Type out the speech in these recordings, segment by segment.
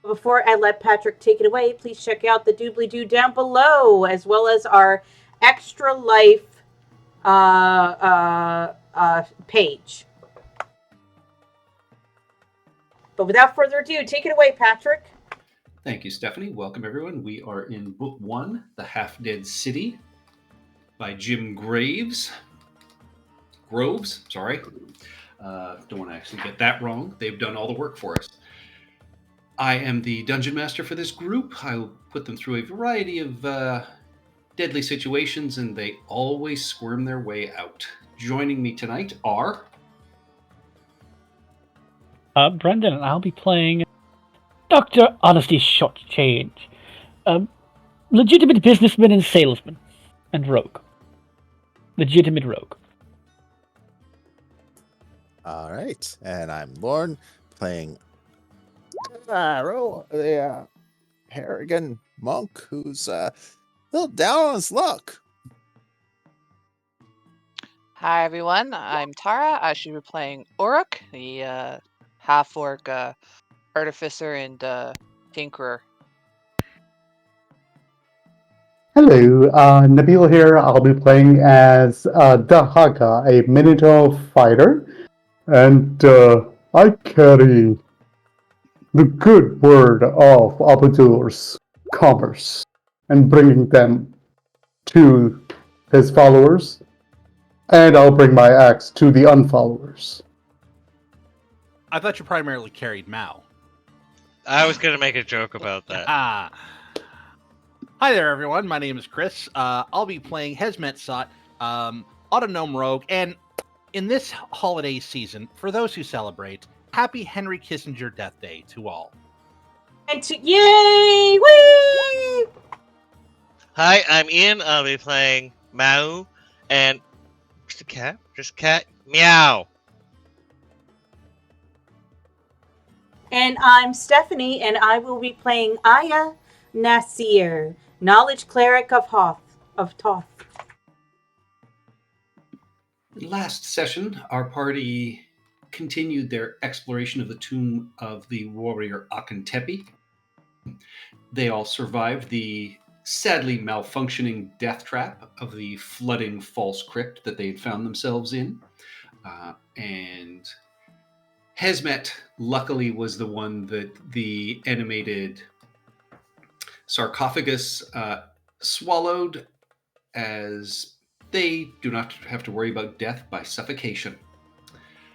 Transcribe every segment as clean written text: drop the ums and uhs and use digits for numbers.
Before I let Patrick take it away, please check out the doobly doo down below, as well as our extra life page. But without further ado, take it away, Patrick. Thank you, Stephanie. Welcome, everyone. We are in Book One, The Half Dead City by Jim Graves. Groves, sorry. Don't want to actually get that wrong. They've done all the work for us. I am the dungeon master for this group. I'll put them through a variety of deadly situations, and they always squirm their way out. Joining me tonight are Brendan, and I'll be playing Dr. Honesty Shortchange, a legitimate businessman and salesman, and rogue. Legitimate rogue. All right, and I'm Lorne, playing the Harrigan monk who's a little down on his luck. Hi everyone, I'm Tara. I should be playing Uruk, the half-orc artificer and tinkerer. Hello, Nabil here. I'll be playing as Dahaka, a Minotaur fighter, and I carry the good word of Abadur's commerce and bringing them to his followers, and I'll bring my axe to the unfollowers. I thought you primarily carried Mao. I was going to make a joke about that. Hi there, everyone. My name is Chris. I'll be playing Hesmet Sot, Autognome Rogue, and in this holiday season, for those who celebrate, happy Henry Kissinger Death Day to all. And yay! Whee! Hi, I'm Ian. I'll be playing Mao, and just a cat, meow. And I'm Stephanie, and I will be playing Aya Nasir, Knowledge Cleric of Toth. last session. Our party continued their exploration of the tomb of the warrior Akentepi. They all survived the sadly malfunctioning death trap of the flooding false crypt that they had found themselves in. And Hesmet, luckily, was the one that the animated sarcophagus swallowed, as they do not have to worry about death by suffocation.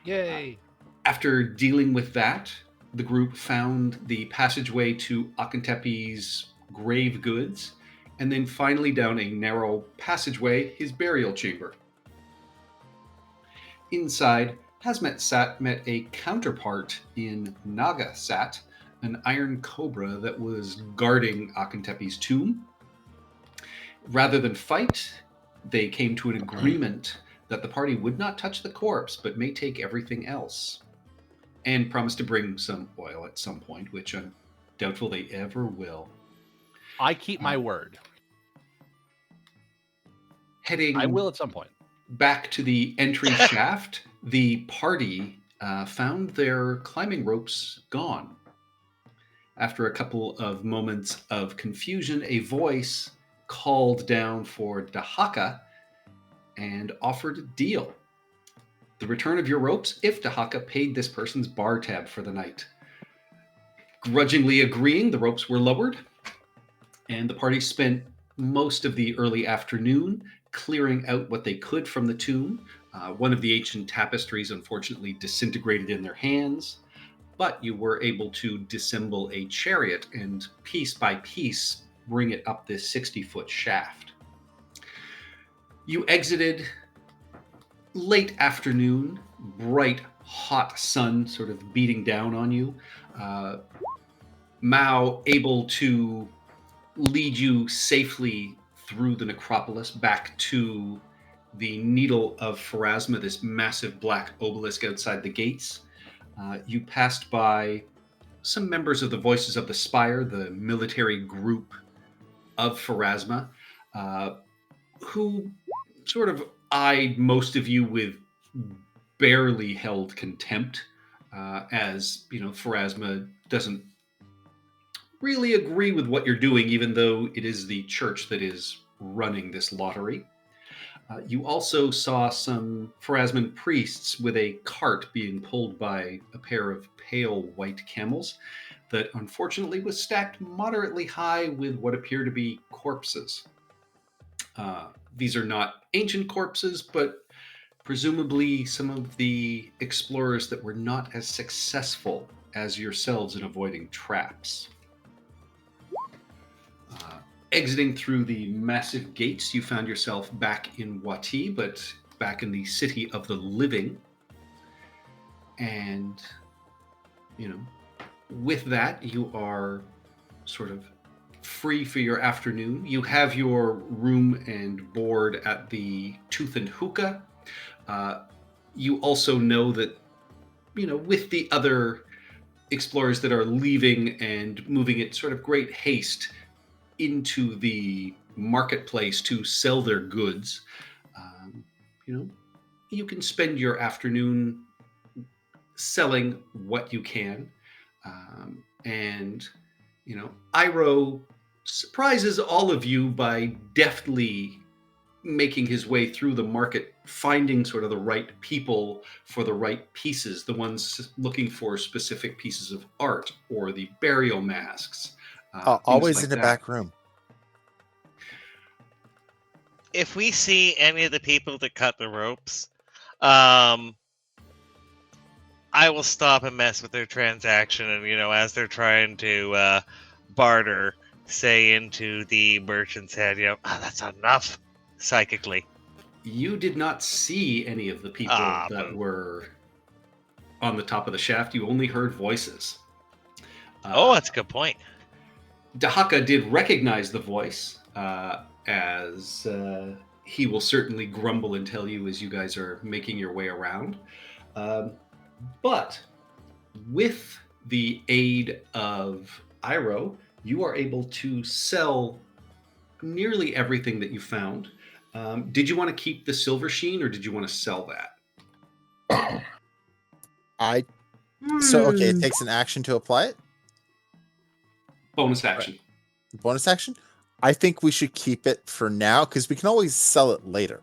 Yay! After dealing with that, the group found the passageway to Akentepi's grave goods, and then finally down a narrow passageway, his burial chamber. Inside, Hazmet Sat met a counterpart in Naga Sat, an iron cobra that was guarding Akentepi's tomb. Rather than fight, they came to an agreement that the party would not touch the corpse, but may take everything else, and promised to bring some oil at some point, which I'm doubtful they ever will. I keep my word. Heading I will at some point. Back to the entry shaft, the party found their climbing ropes gone. After a couple of moments of confusion, a voice called down for Dahaka and offered a deal. The return of your ropes if Dahaka paid this person's bar tab for the night. Grudgingly agreeing, the ropes were lowered, and the party spent most of the early afternoon clearing out what they could from the tomb. One of the ancient tapestries unfortunately disintegrated in their hands, but you were able to disassemble a chariot and piece by piece bring it up this 60-foot shaft. You exited late afternoon, bright, hot sun sort of beating down on you. Mao able to lead you safely through the necropolis back to the Needle of Pharasma, this massive black obelisk outside the gates. You passed by some members of the Voices of the Spire, the military group of Pharasma, who sort of eyed most of you with barely held contempt, as Pharasma doesn't really agree with what you're doing, even though it is the church that is running this lottery. You also saw some Pharasman priests with a cart being pulled by a pair of pale white camels that unfortunately was stacked moderately high with what appear to be corpses. These are not ancient corpses, but presumably some of the explorers that were not as successful as yourselves in avoiding traps. Exiting through the massive gates, you found yourself back in Wati, but back in the city of the living. And, with that, you are sort of free for your afternoon. You have your room and board at the Tooth and Hookah. You also know that, with the other explorers that are leaving and moving at sort of great haste into the marketplace to sell their goods, you can spend your afternoon selling what you can. And Iroh surprises all of you by deftly making his way through the market, finding sort of the right people for the right pieces, the ones looking for specific pieces of art or the burial masks. Always like in the that. back room. If we see any of the people that cut the ropes, I will stop and mess with their transaction, and as they're trying to barter, say into the merchant's head, that's not enough, psychically. You did not see any of the people that were on the top of the shaft. You only heard voices. That's a good point. Dahaka did recognize the voice, as he will certainly grumble and tell you as you guys are making your way around. But with the aid of Iroh, you are able to sell nearly everything that you found. Did you want to keep the silver sheen, or did you want to sell that? It takes an action to apply it. Bonus action. Bonus action. I think we should keep it for now because we can always sell it later.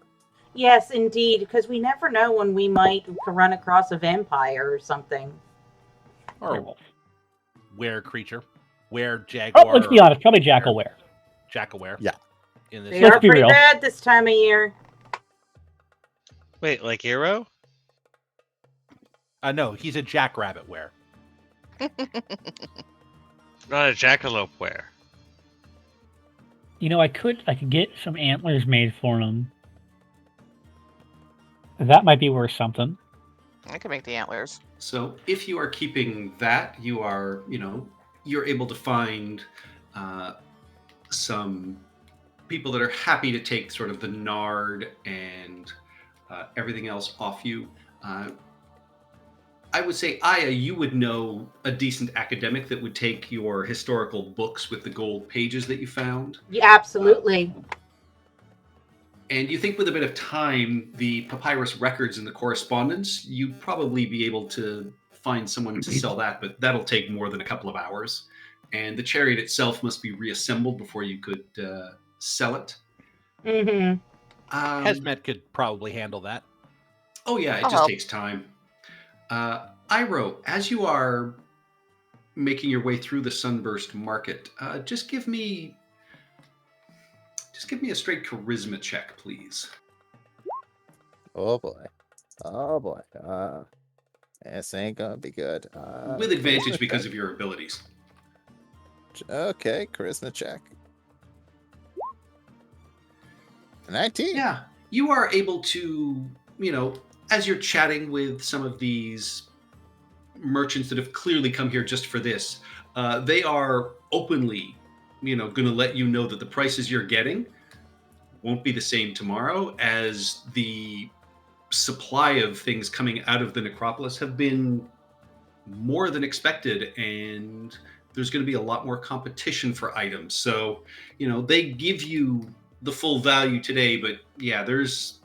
Yes, indeed, because we never know when we might run across a vampire or something. Or Werewolf. were creature. Were jaguar. Oh, let's be honest, probably Jackalware. Jackaware. Yeah. In this They Let's are be pretty real. bad this time of year. Wait, like Hero? No, he's a jackrabbit were. Not a jackalope were. I could get some antlers made for him. That might be worth something. I can make the antlers. So if you are keeping that, you are, you're able to find some people that are happy to take sort of the nard and everything else off you. I would say, Aya, you would know a decent academic that would take your historical books with the gold pages that you found. Yeah, absolutely. And you think with a bit of time, the papyrus records and the correspondence, you'd probably be able to find someone to sell that, but that'll take more than a couple of hours. And the chariot itself must be reassembled before you could sell it. Mm-hmm. Hesmet could probably handle that. Oh yeah, it I'll just help. takes time. Iroh, as you are making your way through the Sunburst Market, just give me a straight charisma check, please. Oh boy. This ain't gonna be good. With advantage because of your abilities. Okay, charisma check. 19. Yeah, you are able to, as you're chatting with some of these merchants that have clearly come here just for this, they are openly, going to let you know that the prices you're getting won't be the same tomorrow, as the supply of things coming out of the necropolis have been more than expected, and there's going to be a lot more competition for items. So, they give you the full value today, but yeah, there's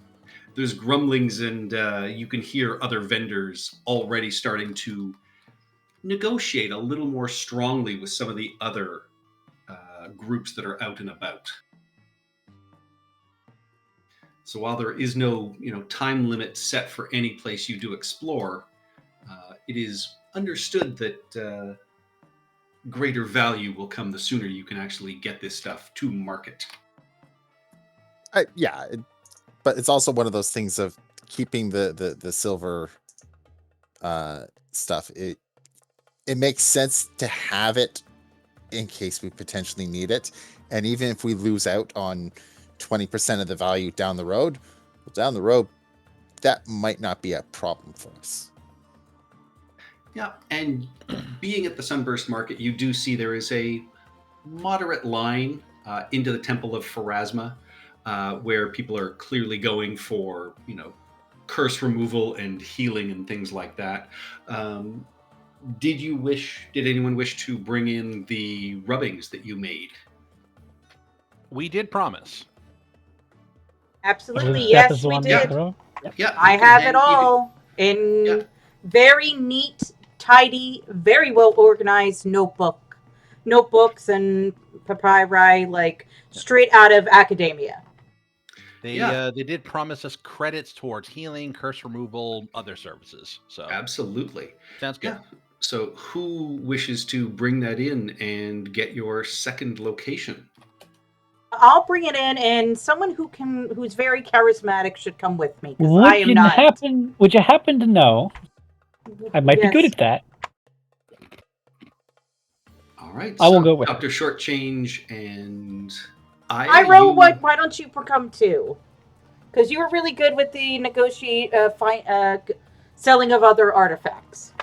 grumblings, and you can hear other vendors already starting to negotiate a little more strongly with some of the other groups that are out and about. So while there is no time limit set for any place you do explore, it is understood that greater value will come the sooner you can actually get this stuff to market. But it's also one of those things of keeping the silver stuff. It makes sense to have it in case we potentially need it, and even if we lose out on 20% of the value down the road, that might not be a problem for us. Yeah, and being at the Sunburst Market, you do see there is a moderate line into the Temple of Pharasma, where people are clearly going for, curse removal and healing and things like that. Did anyone wish to bring in the rubbings that you made? We did promise. Absolutely, Steph yes, is the we one to did. throw. Yeah, I you can have hand- it you can- all in Yeah. very neat, tidy, very well organized notebooks and papyri, like straight out of academia. They did promise us credits towards healing, curse removal, other services. So Absolutely. sounds good. Yeah. So who wishes to bring that in and get your second location? I'll bring it in, and someone who's very charismatic should come with me, because I am not. Would you happen to know? I might be good Yes. at that. All right. I will so go with Dr. Shortchange and Iro, why don't you come too? Because you were really good with the selling of other artifacts.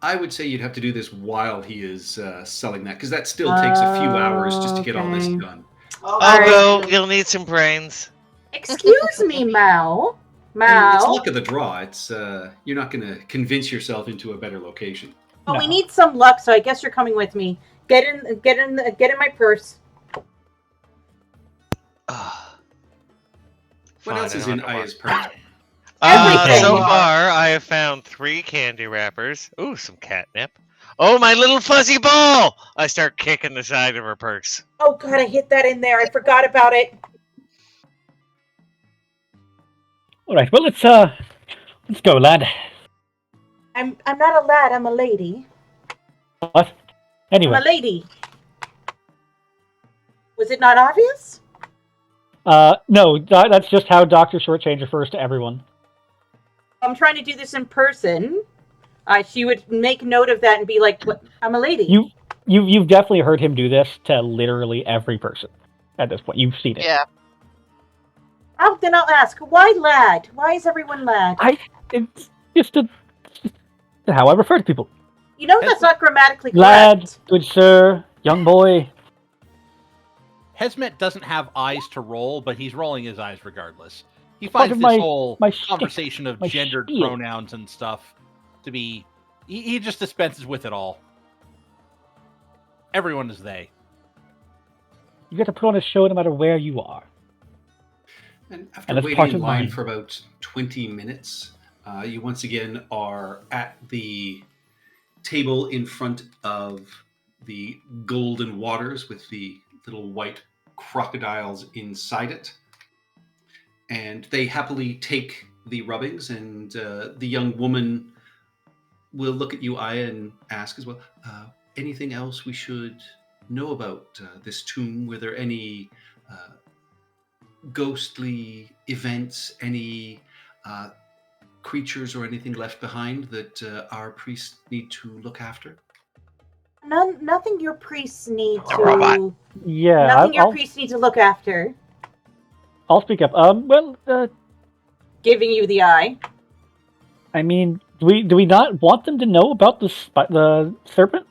I would say you'd have to do this while he is selling that, because that still takes a few hours just to get all this Okay. done. I'll go. You'll need some brains. Excuse me, Mal. And it's Mal. luck of the draw. It's you're not going to convince yourself into a better location. Well, we No. need some luck, so I guess you're coming with me. Get in my purse. What Fine, else I is don't in have to Aya's mark. purse? Everything. So far, I have found 3 candy wrappers. Ooh, some catnip. Oh, my little fuzzy ball! I start kicking the side of her purse. Oh god, I hit that in there. I forgot about it. All right. Well, let's go, lad. I'm not a lad. I'm a lady. What? I'm Anyway, a lady. Was it not obvious? no, that's just how Dr. Shortchange refers to everyone. I'm trying to do this in person. She would make note of that and be like, "What? I'm a lady." You've definitely heard him do this to literally every person at this point. You've seen it. Yeah. Oh, then I'll ask, why lad? Why is everyone lad? It's just how I refer to people. You know that's not grammatically Lad, correct. good sir, young boy. Hesmet doesn't have eyes to roll, but he's rolling his eyes regardless. He Part finds of this my- whole my shtick, conversation of my gendered spiel. pronouns and stuff to be... He just dispenses with it all. Everyone is they. You got to put on a show no matter where you are. And after And that's waiting part in of line mine. for about 20 minutes, you once again are at the table in front of the golden waters with the little white crocodiles inside it. And they happily take the rubbings, and the young woman will look at you, Aya, and ask as well, anything else we should know about this tomb? Were there any ghostly events, any creatures or anything left behind that our priests need to look after? Nothing your priests need A robot. to. Yeah, Nothing your I'll priests need to look after. speak up. Giving you the eye. I mean, do we not want them to know about the serpent?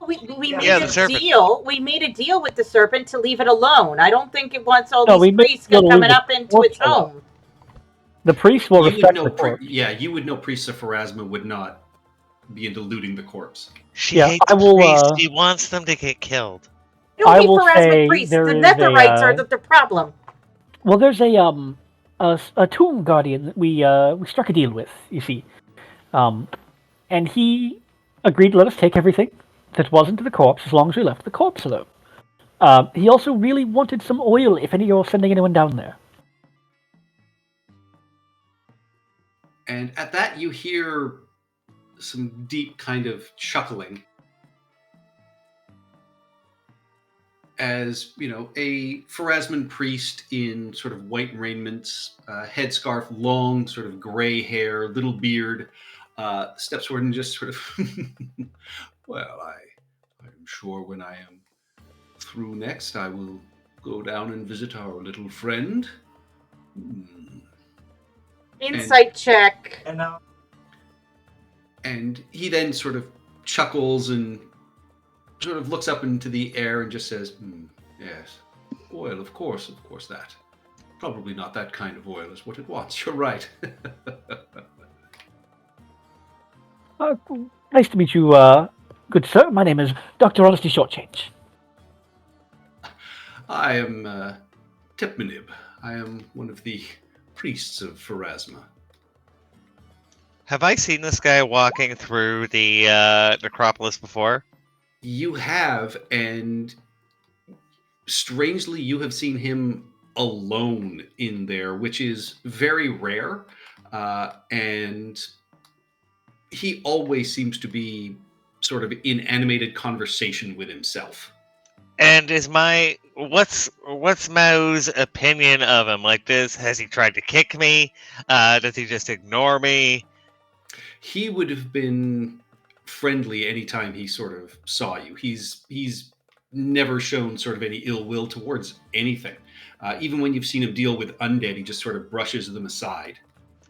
We made Yeah, the a serpent. deal. We made a deal with the serpent to leave it alone. I don't think it wants all No, we these made priests a deal to coming leave up the into its corpse alone. home. The priest will You would respect know the corpse. you would know priests of Pharasma would not be into looting the corpse. She Yeah, hates I will, priests. She wants them to get killed. You don't I need will Pharasmic say priests. there The is Netherites a, are the problem. Well, there's a tomb guardian that we struck a deal with. You see, and he agreed to let us take everything that wasn't the corpse as long as we left the corpse alone. He also really wanted some oil if you're sending anyone down there. And at that, you hear some deep kind of chuckling as, a Pharasman priest in sort of white raiments, headscarf, long sort of gray hair, little beard, steps forward and just sort of, well, I'm sure when I am through next, I will go down and visit our little friend. Insight check. And he then sort of chuckles and sort of looks up into the air and just says, yes, oil, of course that. Probably not that kind of oil is what it wants. You're right. Nice to meet you, good sir. My name is Dr. Honesty Shortchange. I am Tepmanib. I am one of the priests of Pharasma. Have I seen this guy walking through the necropolis before? You have, and strangely, you have seen him alone in there, which is very rare. And he always seems to be sort of in animated conversation with himself. And is what's Mao's opinion of him like this? Has he tried to kick me? Does he just ignore me? He would have been friendly anytime he sort of saw you. He's never shown sort of any ill will towards anything. Even when you've seen him deal with undead, he just sort of brushes them aside.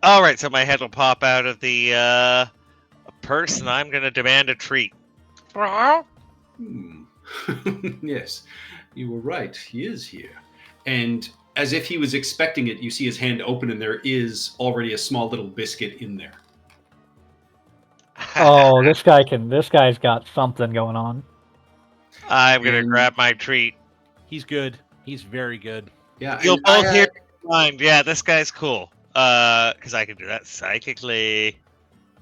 All right, so my head will pop out of the purse, and I'm going to demand a treat. Yes, you were right. He is here. And as if he was expecting it, you see his hand open, and there is already a small little biscuit in there. Oh, this guy's got something going on. I'm going to grab my treat. He's good. He's very good. Yeah, You'll both hear mind. Yeah, this guy's cool. Because I can do that psychically.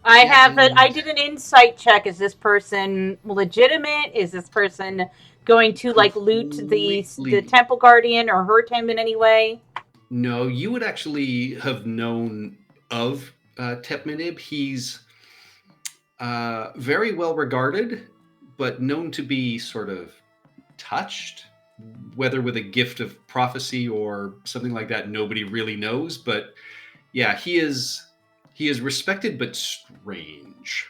I did an insight check. Is this person legitimate? Is this person going to loot the temple guardian or hurt him in any way? No, you would actually have known of Tepmanib. He's very well regarded, but known to be sort of touched, whether with a gift of prophecy or something like that. Nobody really knows, but yeah, he is respected but strange.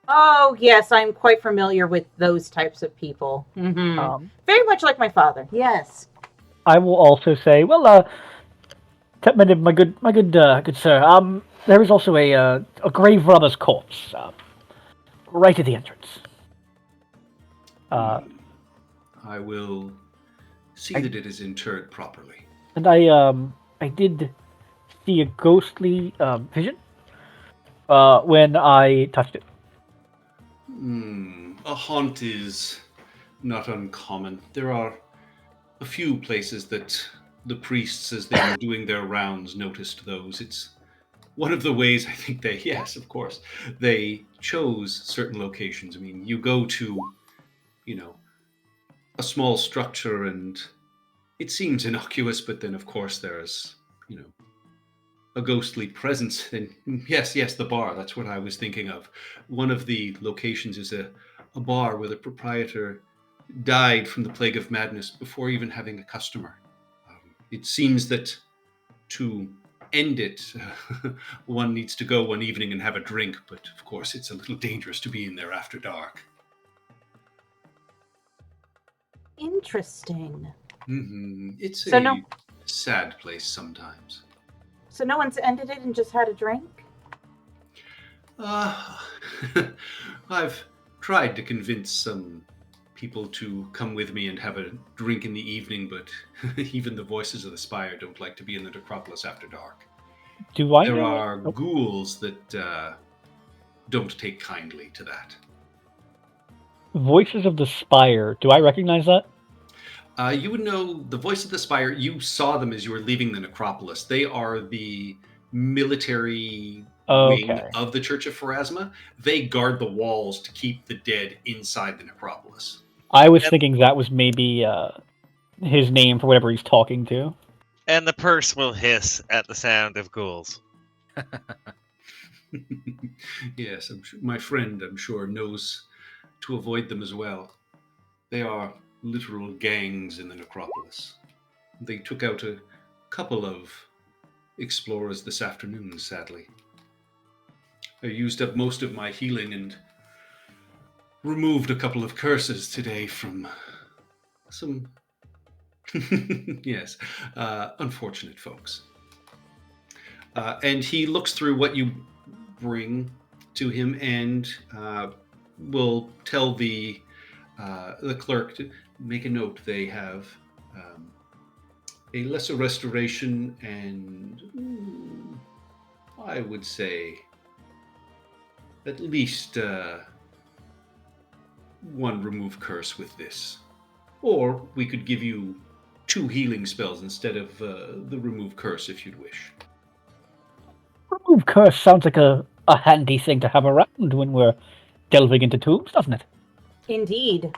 Oh yes, I'm quite familiar with those types of people. Mm-hmm. Very much like my father. Yes. I will also say, well, Tepmanib, my good sir. There is also a grave robber's corpse, right at the entrance. I will see that it is interred properly. And I did see a ghostly vision when I touched it. A haunt is not uncommon. There are a few places that the priests, as they were doing their rounds, noticed those. It's one of the ways I think they chose certain locations. I mean, you go to, a small structure and it seems innocuous, but then of course there's, a ghostly presence. And yes, the bar, that's what I was thinking of. One of the locations is a bar where the proprietor died from the plague of madness before even having a customer. It seems that to end it, one needs to go one evening and have a drink, but of course it's a little dangerous to be in there after dark. Interesting. It's So a sad place sometimes. So no one's ended it and just had a drink? I've tried to convince some people to come with me and have a drink in the evening, but even the voices of the spire don't like to be in the necropolis after dark. There are ghouls that don't take kindly to that. Voices of the Spire. Do I recognize that? You would know the voice of the spire. You saw them as you were leaving the necropolis. They are the military wing Okay. of the Church of Pharasma. They guard the walls to keep the dead inside the necropolis. I was Yep. thinking that was maybe his name for whatever he's talking to. And the purse will hiss at the sound of ghouls. Yes, my friend, I'm sure, knows to avoid them as well. They are literal gangs in the necropolis. They took out a couple of explorers this afternoon, sadly. I used up most of my healing and removed a couple of curses today from some yes, unfortunate folks. And he looks through what you bring to him and will tell the clerk to make a note. They have a lesser restoration and I would say at least one remove curse with this. Or we could give you 2 healing spells instead of the remove curse if you'd wish. Remove curse sounds like a handy thing to have around when we're delving into tombs, doesn't it? Indeed.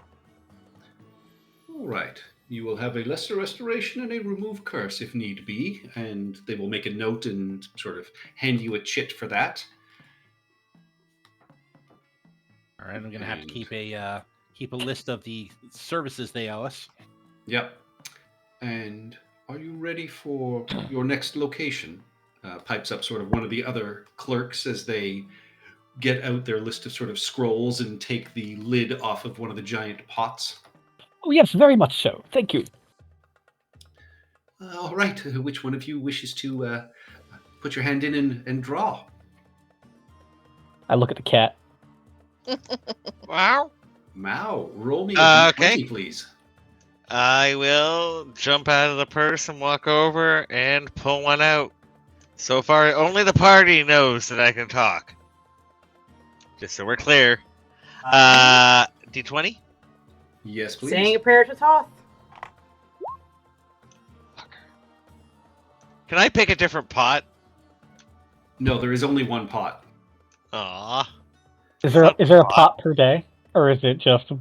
All right. You will have a lesser restoration and a remove curse if need be, and they will make a note and sort of hand you a chit for that. All right, I'm gonna have to keep a list of the services they owe us. Yep. And are you ready for your next location? Pipes up sort of one of the other clerks as they get out their list of sort of scrolls and take the lid off of one of the giant pots. Oh, yes, very much so. Thank you. All right. Which one of you wishes to put your hand in and draw? I look at the cat. Wow. Mao, roll me a d20, Okay. please. I will jump out of the purse and walk over and pull one out. So far, only the party knows that I can talk. Just so we're clear. D20? Yes, please. Saying a prayer to Thoth. Can I pick a different pot? No, there is only one pot. Aw. Is there a pot per day, or is it just?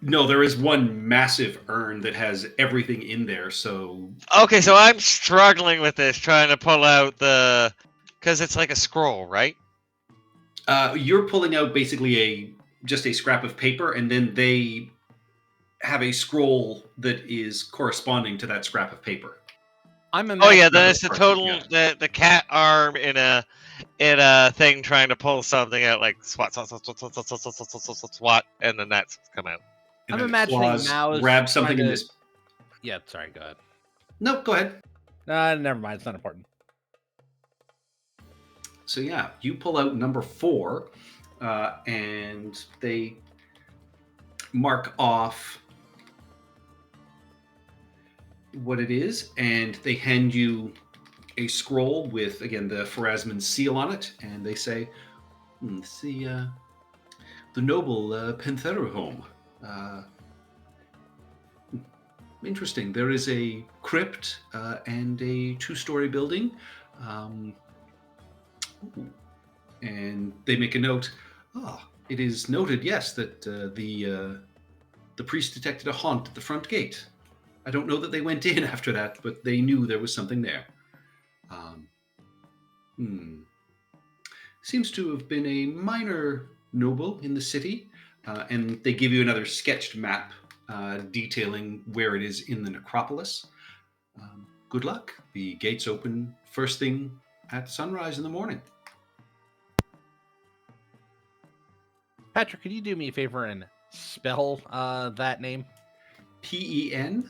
No, there is one massive urn that has everything in there, so... Okay, so I'm struggling with this, trying to pull out the... Because it's like a scroll, right? You're pulling out basically just a scrap of paper, and then they have a scroll that is corresponding to that scrap of paper. I'm a Oh yeah, then Another it's the person, total the cat arm in a thing trying to pull something out like swat, and then that's come out. And I'm then the imagining claws Mao's grab something trying in to- this... Yeah, sorry, go ahead. No, go ahead. Never mind, it's not important. So yeah, you pull out number 4, and they mark off what it is, and they hand you a scroll with, again, the Pharasman seal on it, and they say, it's the noble Pentheru home. Interesting. There is a crypt and a 2-story building. And they make a note. It is noted, yes, that the priest detected a haunt at the front gate. I don't know that they went in after that, but they knew there was something there. Seems to have been a minor noble in the city, and they give you another sketched map detailing where it is in the necropolis. Good luck. The gates open first thing at sunrise in the morning. Patrick, could you do me a favor and spell that name? Pentheru.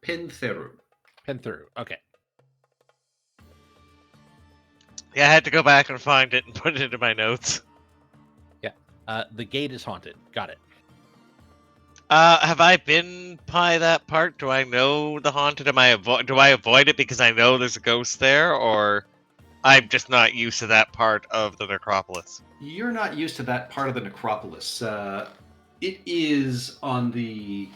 Pentheru. Pentheru. Okay. Yeah, I had to go back and find it and put it into my notes. The gate is haunted. Got it. Have I been by that part? Do I know the haunted? Do I avoid it because I know there's a ghost there, or I'm just not used to that part of the necropolis? You're not used to that part of the necropolis. It is on the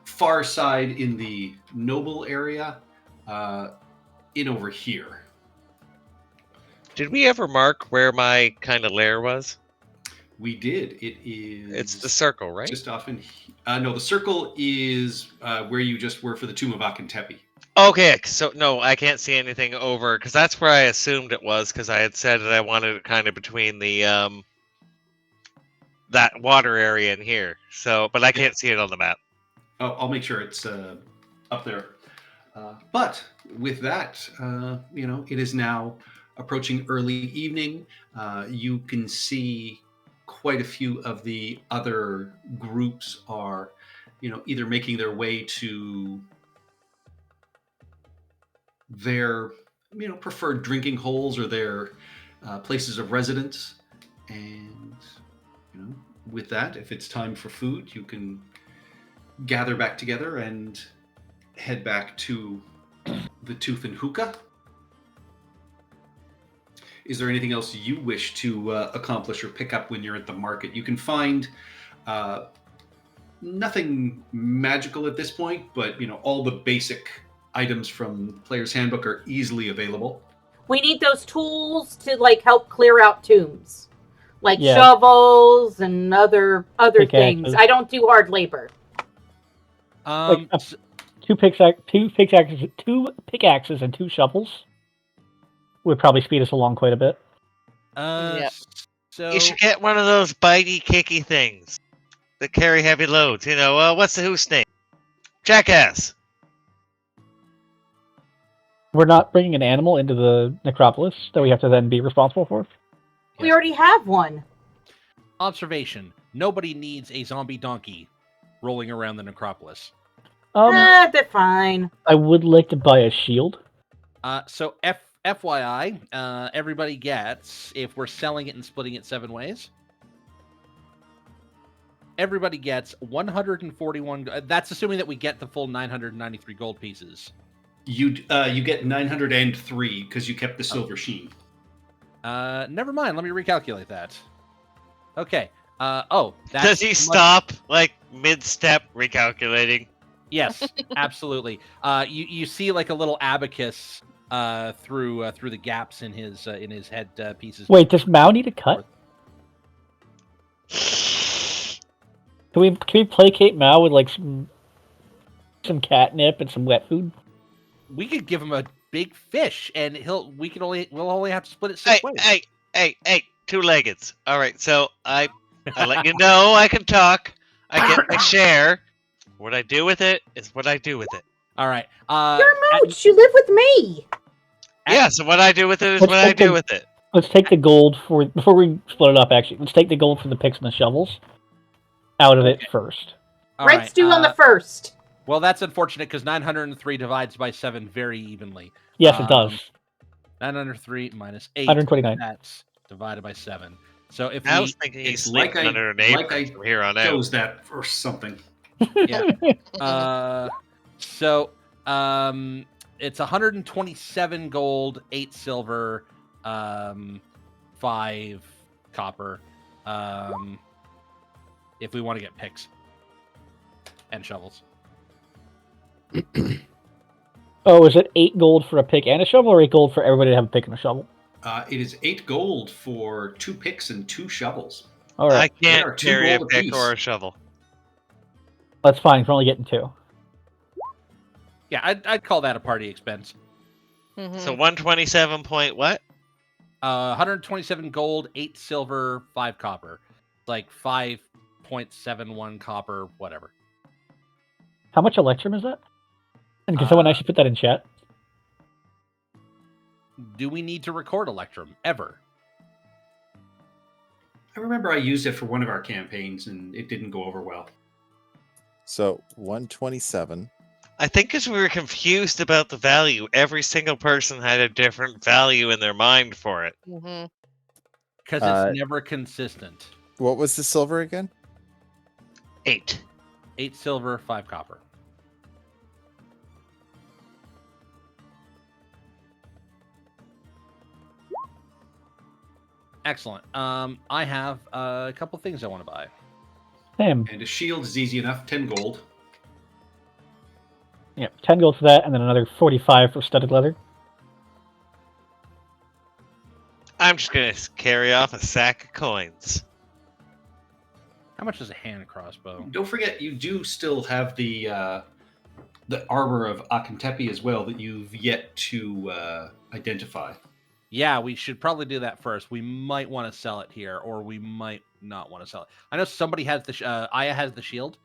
far side in the noble area, in over here. Did we ever mark where my kind of lair was? We did. It is. It's the circle, right? Just off in. No, the circle is where you just were for the Tomb of Akentepe. Okay, so no, I can't see anything over because that's where I assumed it was because I had said that I wanted it kind of between the that water area in here. So, but I can't see it on the map. I'll make sure it's up there. But with that, it is now approaching early evening. You can see quite a few of the other groups are, either making their way to their, preferred drinking holes or their places of residence. And, with that, if it's time for food, you can gather back together and head back to the Tooth and Hookah. Is there anything else you wish to accomplish or pick up when you're at the market? You can find nothing magical at this point, but all the basic items from Player's Handbook are easily available. We need those tools to help clear out tombs, Yeah. shovels and other things. Pickaxes. I don't do hard labor. Two pickaxes, and 2 shovels would probably speed us along quite a bit. Yep. So You should get one of those bitey, kicky things that carry heavy loads. What's the who's name? Jackass. We're not bringing an animal into the necropolis that we have to then be responsible for. We already have one. observation: nobody needs a zombie donkey rolling around the necropolis. They're fine. I would like to buy a shield. So FYI, everybody gets, if we're selling it and splitting it 7 ways, everybody gets 141. That's assuming that we get the full 993 gold pieces. You get 903 because you kept the silver sheen. Never mind. Let me recalculate that. Okay. That's Does he stop mid-step recalculating? Yes, absolutely. You see like a little abacus through the gaps in his head pieces. Wait, does Mao need a cut? Can we placate Mao with some catnip and some wet food? We could give him a big fish, and we'll only have to split it 6 ways. Hey, 2-leggeds. All right, so I let you know I can talk. I get my share. What I do with it is what I do with it. All right. You're a mooch. You live with me. Yeah, so what I do with it is Let's what I take do the- with it. Let's take the gold before we split it up. Actually, let's take the gold from the picks and the shovels out of it first. All Red right, stew on the first. Well, that's unfortunate because 903 divides by 7 very evenly. Yes, it does. 903 minus 8. 129. That's divided by 7. So if I we, was thinking he's it's sleeping like I- under an like apron I from here on out. Chose that or something. It's 127 gold, 8 silver, 5 copper. If we want to get picks and shovels. Oh, is it 8 gold for a pick and a shovel, or 8 gold for everybody to have a pick and a shovel? It is 8 gold for 2 picks and 2 shovels. All I right, They are can't 2 carry a gold pick apiece. or a shovel. that's fine. We're only getting 2. Yeah, I'd call that a party expense. Mhm. So 127 point what? 127 gold, 8 silver, 5 copper. Like 5.71 copper, whatever. How much Electrum is that? And can someone actually put that in chat? Do we need to record Electrum ever? I remember I used it for one of our campaigns and it didn't go over well. So 127. I think because we were confused about the value. Every single person had a different value in their mind for it. Mhm. Because Uh, it's never consistent. What was the silver again? 8. 8 silver, 5 copper. Excellent. I have a couple things I want to buy. Same. And a shield is easy enough, 10 gold. Yeah, 10 gold for that, and then another 45 for studded leather. I'm just gonna carry off a sack of coins. How much is a hand crossbow? Don't forget, you do still have the armor of Akentepe as well that you've yet to identify. Yeah, we should probably do that first. We might want to sell it here, or we might not want to sell it. I know somebody has the Aya has the shield,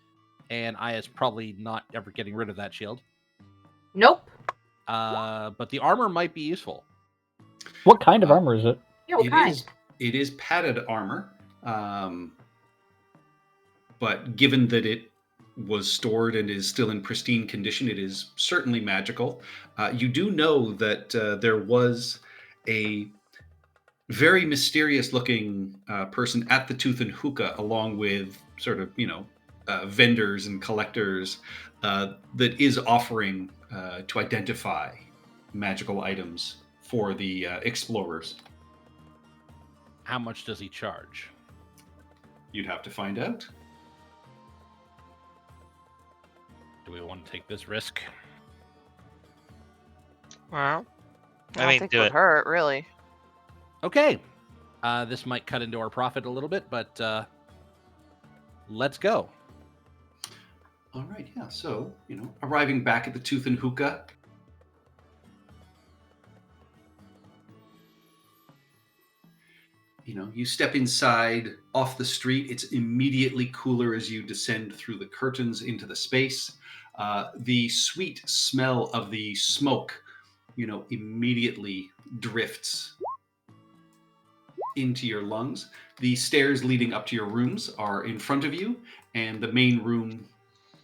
and Aya's probably not ever getting rid of that shield. Nope. But the armor might be useful. What kind of armor is it? Yeah, what kind? It is padded armor, but given that it was stored and is still in pristine condition, it is certainly magical. You do know that there was a very mysterious-looking person at the Tooth and Hookah, along with sort of, vendors and collectors that is offering to identify magical items for the explorers. How much does he charge? You'd have to find out. Do we want to take this risk? Well, I don't think it would hurt, really. Okay. This might cut into our profit a little bit, but let's go. All right, yeah. So, arriving back at the Tooth and Hookah, you step inside off the street. It's immediately cooler as you descend through the curtains into the space. The sweet smell of the smoke, immediately drifts into your lungs. The stairs leading up to your rooms are in front of you, and the main room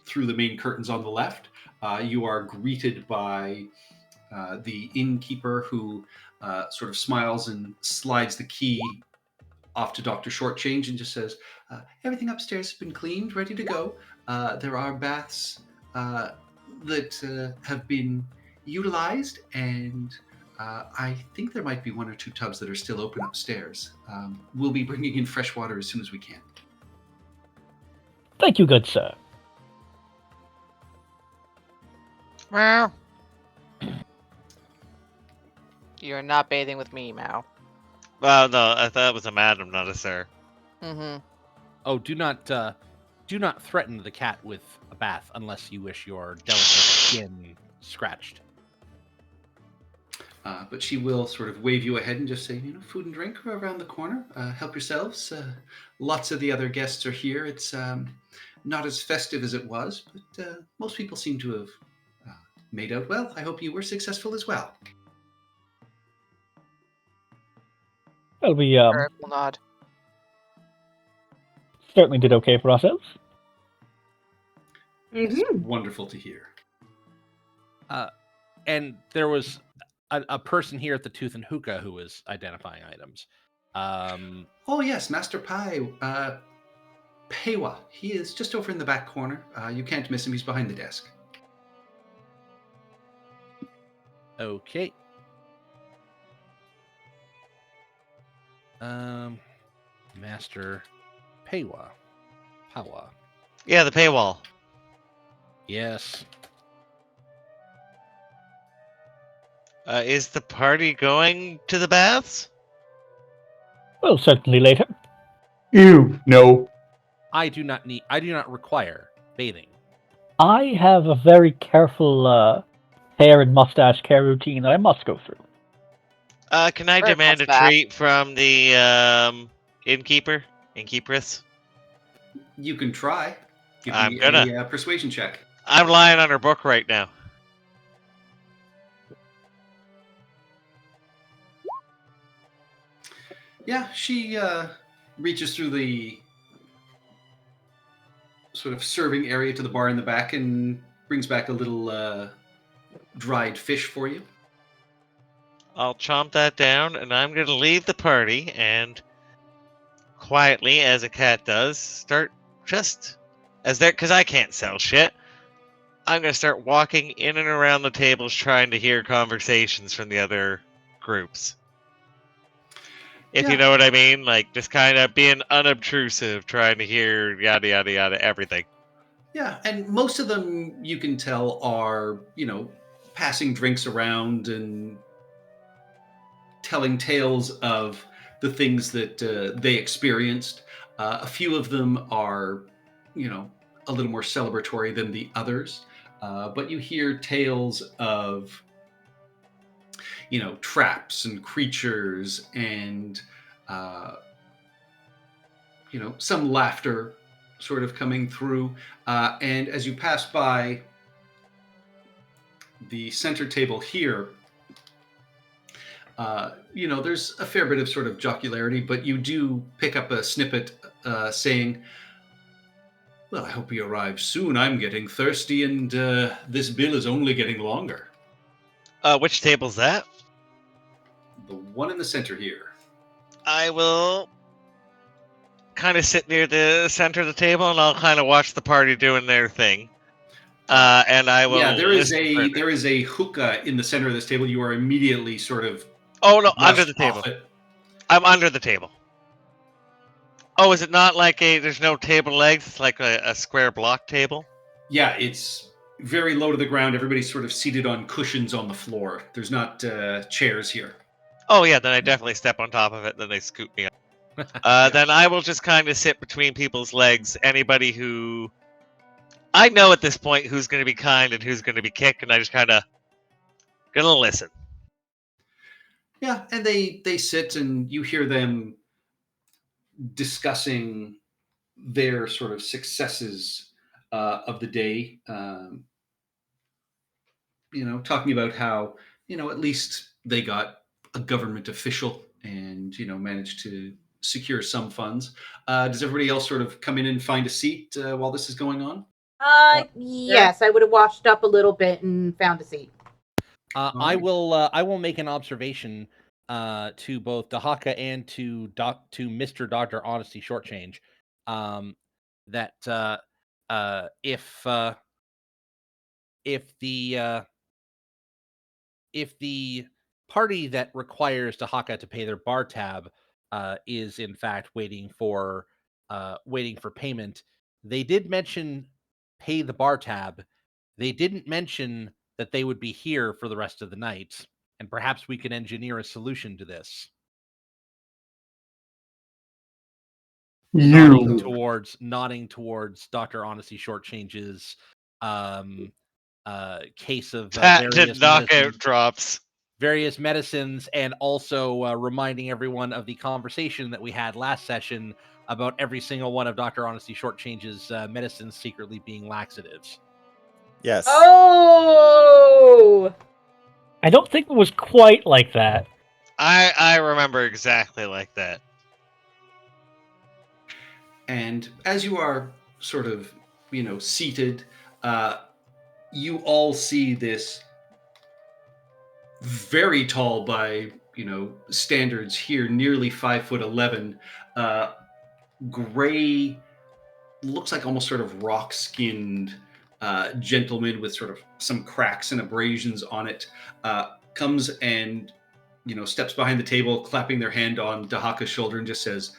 through the main curtains on the left. You are greeted by the innkeeper who sort of smiles and slides the key off to Dr. Shortchange and just says, everything upstairs has been cleaned, ready to go. There are baths that have been utilized, and I think there might be 1 or 2 tubs that are still open upstairs. We'll be bringing in fresh water as soon as we can. Thank you, good sir. Meow. You're not bathing with me, Mao. Well, no, I thought it was a madam, not a sir. Mm-hmm. Oh, do not threaten the cat with a bath unless you wish your delicate skin scratched. But she will sort of wave you ahead and just say, food and drink are around the corner. Help yourselves. Lots of the other guests are here. It's not as festive as it was, but most people seem to have made out well. I hope you were successful as well. Well, we Eric will nod. certainly did okay for ourselves. It's wonderful to hear. And there was a person here at the Tooth and Hookah who was identifying items. Oh, yes, Master Pai. Peiwa. He is just over in the back corner. You can't miss him. He's behind the desk. Okay. Master Peiwa. Pawa. Yeah, the paywall. Yes. Is the party going to the baths? Well, certainly later. Ew, no. I do not require bathing. I have a very careful hair and mustache care routine that I must go through. Can I Sure, demand a that's bad. treat from the innkeeperess? You can try. Give I'm me gonna. a persuasion check. I'm lying on her book right now. Yeah, she reaches through the sort of serving area to the bar in the back and brings back a little dried fish for you. I'll chomp that down, and I'm going to leave the party and quietly, as a cat does, start just as there, because I can't sell shit. I'm going to start walking in and around the tables trying to hear conversations from the other groups. If you know what I mean, like just kind of being unobtrusive, trying to hear yada yada yada everything. Yeah, and most of them you can tell are, passing drinks around and telling tales of the things that they experienced. A few of them are, a little more celebratory than the others. But you hear tales of, traps and creatures and, some laughter sort of coming through. And as you pass by the center table here, there's a fair bit of sort of jocularity, but you do pick up a snippet saying, "Well, I hope he arrives soon. I'm getting thirsty, and this bill is only getting longer." Which table's that? The one in the center here. I will kind of sit near the center of the table, and I'll kind of watch the party doing their thing. And I will. Yeah, there is a hookah in the center of this table. You are immediately sort of. Oh no, under the table. I'm under the table. Oh, is it not like there's no table legs? It's like a square block table? Yeah, it's very low to the ground. Everybody's sort of seated on cushions on the floor. There's not chairs here. Oh yeah, then I definitely step on top of it, then they scoop me up. Then I will just kind of sit between people's legs. Anybody who... I know at this point who's going to be kind and who's going to be kicked, and I just kind of going to listen. Yeah, and they sit, and you hear them discussing their sort of successes of the day. Talking about how, at least they got a government official and, managed to secure some funds. Does everybody else sort of come in and find a seat while this is going on? Yes, I would have washed up a little bit and found a seat. I will make an observation to both Dahaka and to Mr. Dr. Honesty Shortchange, that if the party that requires Dahaka to pay their bar tab is in fact waiting for payment, they did mention pay the bar tab. They didn't mention that they would be here for the rest of the night, and perhaps we can engineer a solution to this. Nodding towards Dr. Honesty Shortchange's case of patented knockout drops. Various medicines, and also reminding everyone of the conversation that we had last session about every single one of Dr. Honesty Shortchange's medicines secretly being laxatives. Yes. Oh! I don't think it was quite like that. I remember exactly like that. And as you are sort of, seated, you all see this very tall by, standards here, nearly 5'11", gray, looks like almost sort of rock-skinned gentleman with sort of some cracks and abrasions on it, comes and, steps behind the table, clapping their hand on Dahaka's shoulder and just says,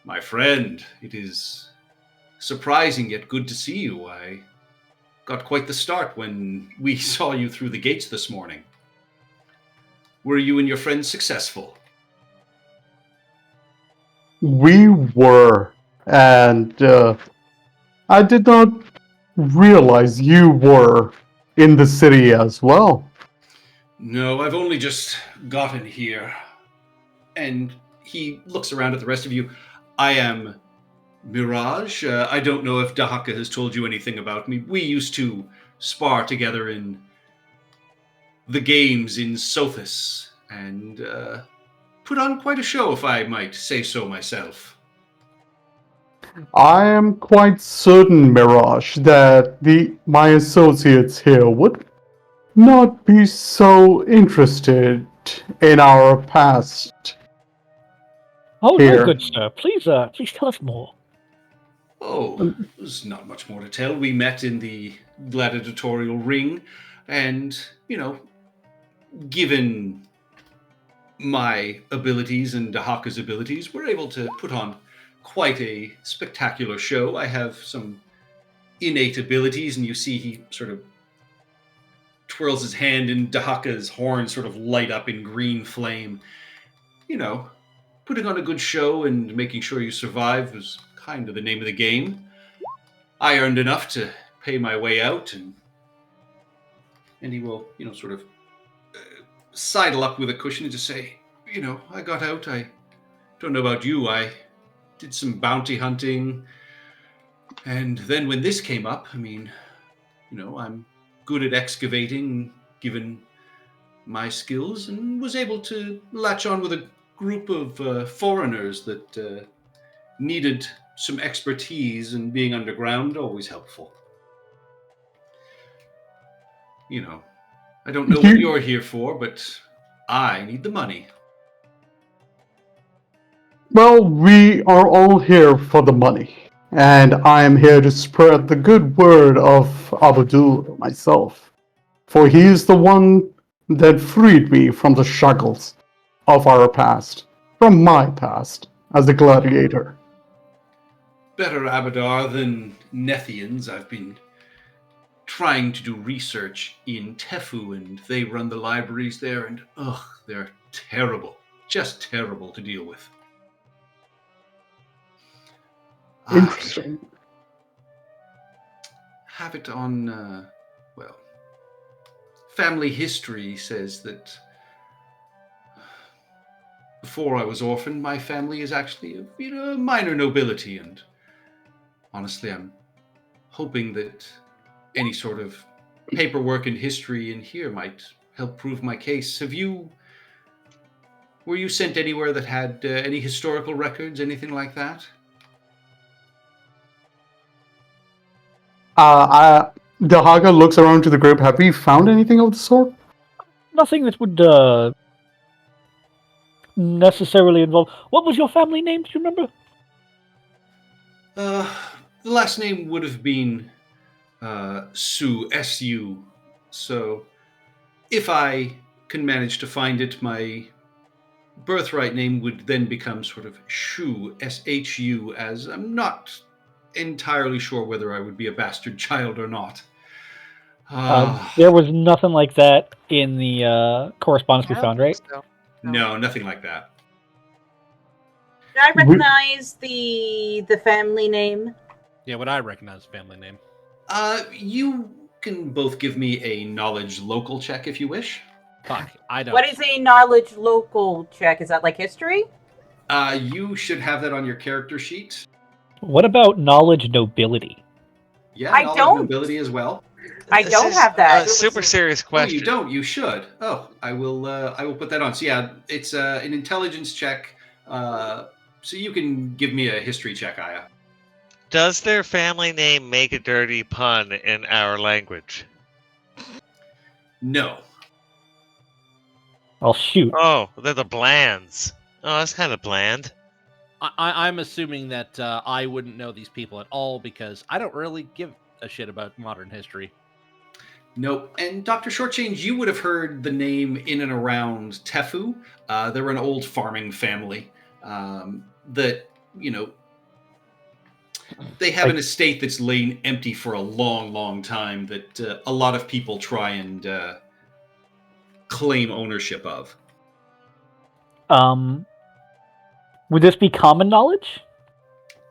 "My friend, it is surprising yet good to see you. I got quite the start when we saw you through the gates this morning. Were you and your friends successful?" We were, and I did not realize you were in the city as well. "No, I've only just gotten here." And he looks around at the rest of you. "I am Mirage. I don't know if Dahaka has told you anything about me. We used to spar together in the games in Sothis, and put on quite a show, if I might say so myself." I am quite certain, Mirage, that my associates here would not be so interested in our past. Oh, Here. no, good sir. Please tell us more. Oh, there's not much more to tell. We met in the gladiatorial ring, and, given my abilities and Dahaka's abilities, we're able to put on quite a spectacular show. I have some innate abilities, and you see he sort of twirls his hand, and Dahaka's horns sort of light up in green flame. putting on a good show and making sure you survive was kind of the name of the game. I earned enough to pay my way out, and he will, sort of sidle up with a cushion and just say, I got out. I don't know about you. I did some bounty hunting. And then when this came up, I'm good at excavating, given my skills, and was able to latch on with a group of foreigners that needed some expertise, and being underground, always helpful. I don't know what you're here for, but I need the money. Well, we are all here for the money, and I am here to spread the good word of Abdul myself, for he is the one that freed me from the shackles of our past, from my past as a gladiator. Better Abadar than Nethians. I've been trying to do research in Tefu, and they run the libraries there, and they're terrible. Just terrible to deal with. Interesting. Have it on, family history says that before I was orphaned, my family is actually a minor nobility, and honestly, I'm hoping that any sort of paperwork and history in here might help prove my case. Were you sent anywhere that had any historical records, anything like that? Dahaga looks around to the group. Have we found anything of the sort? Nothing that would necessarily involve. What was your family name? Do you remember? The last name would have been Su, S-U. So if I can manage to find it, my birthright name would then become sort of Shu, S-H-U, as I'm not entirely sure whether I would be a bastard child or not. There was nothing like that in the correspondence we found, right? So. No, nothing like that. Did I recognize the family name? Yeah, would I recognize the family name? You can both give me a knowledge local check if you wish. Fuck, I don't. What is a knowledge local check? Is that like history? You should have that on your character sheet. What about knowledge nobility? Yeah, I knowledge don't. nobility as well. I This don't is have that. A super serious Oh, question. you don't? You should. Oh, I will put that on. So yeah, it's an intelligence check. So you can give me a history check, Aya. Does their family name make a dirty pun in our language? No. I'll shoot. Oh, they're the Blands. Oh, that's kind of bland. I'm assuming that I wouldn't know these people at all because I don't really give a shit about modern history. Nope. And Dr. Shortchange, you would have heard the name in and around Tefu. They're an old farming family that, they have an estate that's lain empty for a long, long time that a lot of people try and claim ownership of. Would this be common knowledge?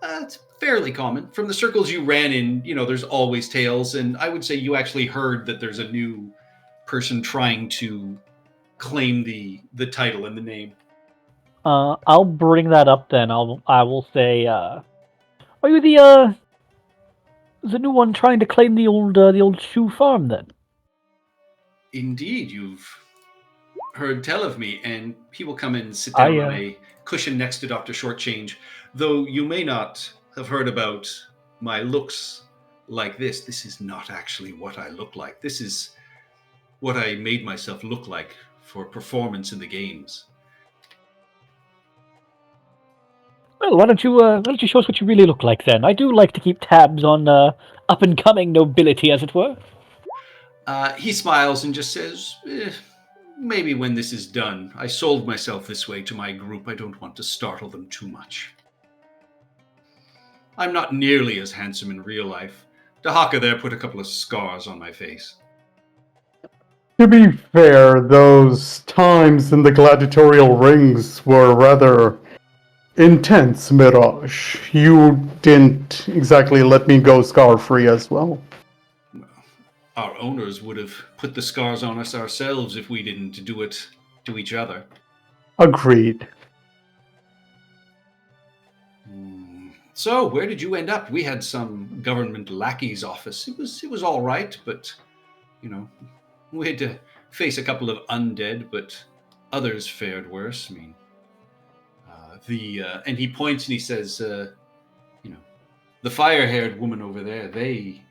It's fairly common. From the circles you ran in, there's always tales, and I would say you actually heard that there's a new person trying to claim the title and the name. I'll bring that up then. I will say, are you the new one trying to claim the old shoe farm then? Indeed, you've heard tell of me, and he will come and sit down on a cushion next to Dr. Shortchange. Though you may not have heard about my looks like this. This is not actually what I look like. This is what I made myself look like for performance in the games. Well, why don't you show us what you really look like then? I do like to keep tabs on up and coming nobility, as it were. He smiles and just says, maybe when this is done. I sold myself this way to my group. I don't want to startle them too much. I'm not nearly as handsome in real life. Dahaka there put a couple of scars on my face. To be fair, those times in the gladiatorial rings were rather intense, Mirage. You didn't exactly let me go scar-free as well. Our owners would have put the scars on us ourselves if we didn't do it to each other. Agreed. So, where did you end up? We had some government lackey's office. It was all right, but we had to face a couple of undead, but others fared worse. I mean, and he points and he says, the fire-haired woman over there. They,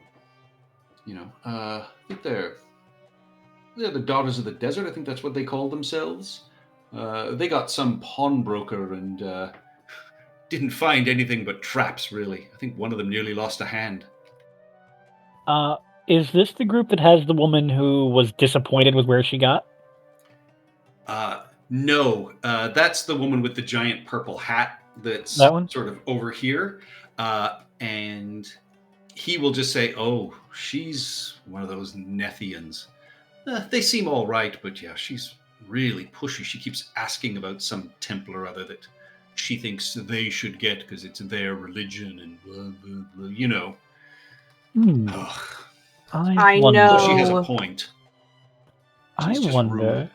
I think they're the Daughters of the Desert. I think that's what they call themselves. They got some pawnbroker and didn't find anything but traps, really. I think one of them nearly lost a hand. Is this the group that has the woman who was disappointed with where she got? No. That's the woman with the giant purple hat that's that one? Sort of over here. And he will just say, oh, she's one of those Nethians. They seem all right, but yeah, she's really pushy. She keeps asking about some temple or other that she thinks they should get because it's their religion and blah, blah, blah, I wonder. know. She has a point. I She's just wonder. rude.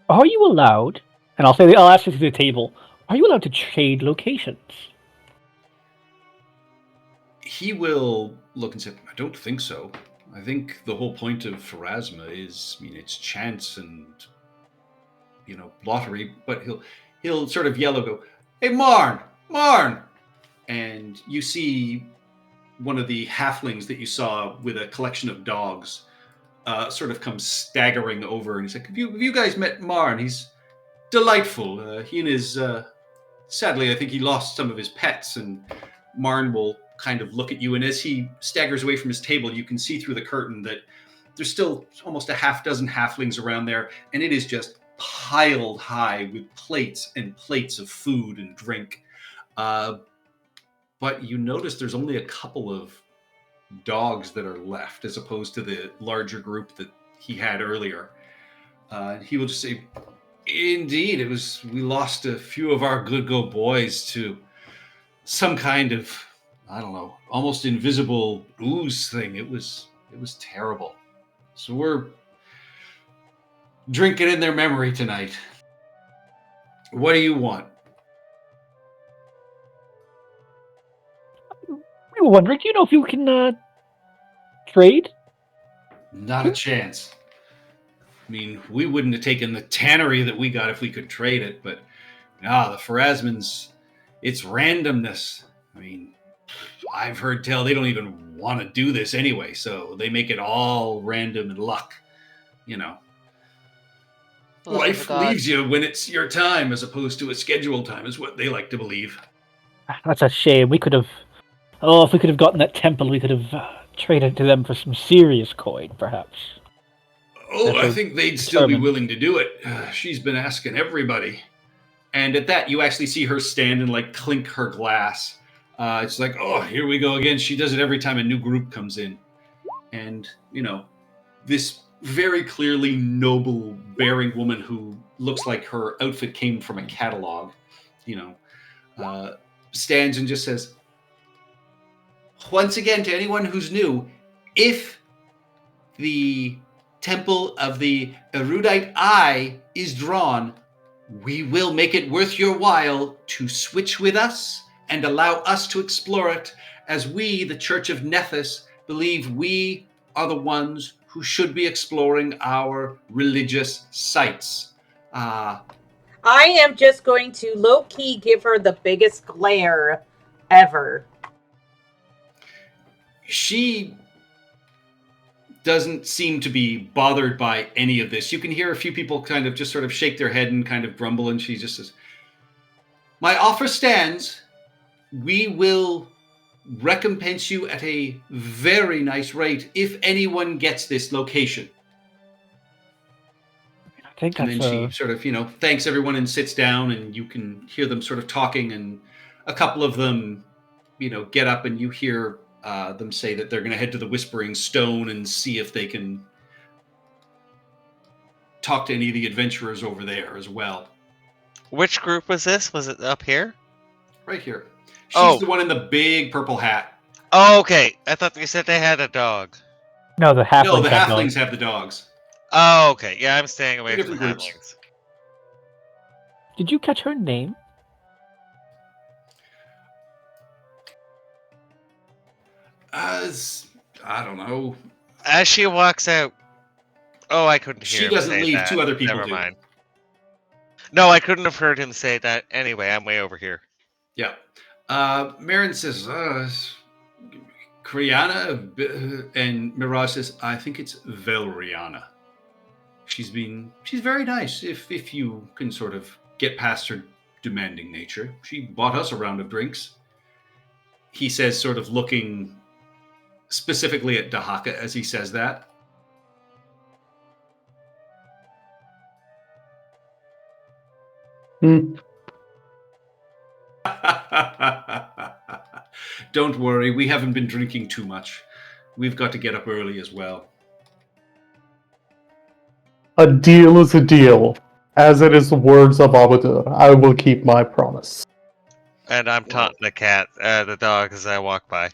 Are you allowed? And I'll ask you to the table. Are you allowed to trade locations? He will look and say, I don't think so. I think the whole point of Pharasma is, it's chance and, lottery, but he'll sort of yell and go, hey, Marn! And you see one of the halflings that you saw with a collection of dogs sort of comes staggering over, and he's like, have you guys met Marn? He's delightful. He and his, sadly, I think he lost some of his pets, and Marn will kind of look at you, and as he staggers away from his table, you can see through the curtain that there's still almost a half dozen halflings around there, and it is just piled high with plates and plates of food and drink. But you notice there's only a couple of dogs that are left, as opposed to the larger group that he had earlier. He will just say, indeed, we lost a few of our good boys to some kind of, I don't know, almost invisible ooze thing. It was terrible. So we're drinking in their memory tonight. What do you want? We were wondering, do you know if you can trade? Not a chance. We wouldn't have taken the tannery that we got if we could trade it, but the Pharasmans, it's randomness. I've heard tell they don't even want to do this anyway, so they make it all random and luck. Life leaves you when it's your time as opposed to a scheduled time, is what they like to believe. That's a shame. We could have... Oh, if we could have gotten that temple, we could have traded to them for some serious coin, perhaps. Oh, I think they'd still be willing to do it. She's been asking everybody. And at that, you actually see her stand and clink her glass. It's like, oh, here we go again. She does it every time a new group comes in. And, this very clearly noble bearing woman who looks like her outfit came from a catalog, stands and just says, once again, to anyone who's new, if the Temple of the Erudite Eye is drawn, we will make it worth your while to switch with us and allow us to explore it, as we, the Church of Nethys, believe we are the ones who should be exploring our religious sites. I am just going to low-key give her the biggest glare ever. She doesn't seem to be bothered by any of this. You can hear a few people kind of just sort of shake their head and kind of grumble, and she just says, my offer stands. We will recompense you at a very nice rate if anyone gets this location. I think and then she sort of, thanks everyone and sits down, and you can hear them sort of talking, and a couple of them, get up, and you hear them say that they're going to head to the Whispering Stone and see if they can talk to any of the adventurers over there as well. Which group was this? Was it up here? Right here. She's Oh. the one in the big purple hat. Oh, okay. I thought you said they had a dog. No, the halflings. No, the have halflings dogs. have the dogs. Oh, okay. Yeah, I'm staying away Two from the different groups. halflings. Did you catch her name? I don't know. As she walks out. Oh, I couldn't hear She him doesn't say leave. that. 2 other people Never do. mind. No, I couldn't have heard him say that. Anyway, I'm way over here. Yeah. Marin says, Kriana, and Mirage says, I think it's Velriana. She's very nice if you can sort of get past her demanding nature. She bought us a round of drinks. He says, sort of looking specifically at Dahaka as he says that. Don't worry, we haven't been drinking too much. We've got to get up early as well. A deal is a deal. As it is the words of Abadur, I will keep my promise. And I'm taunting the dog as I walk by.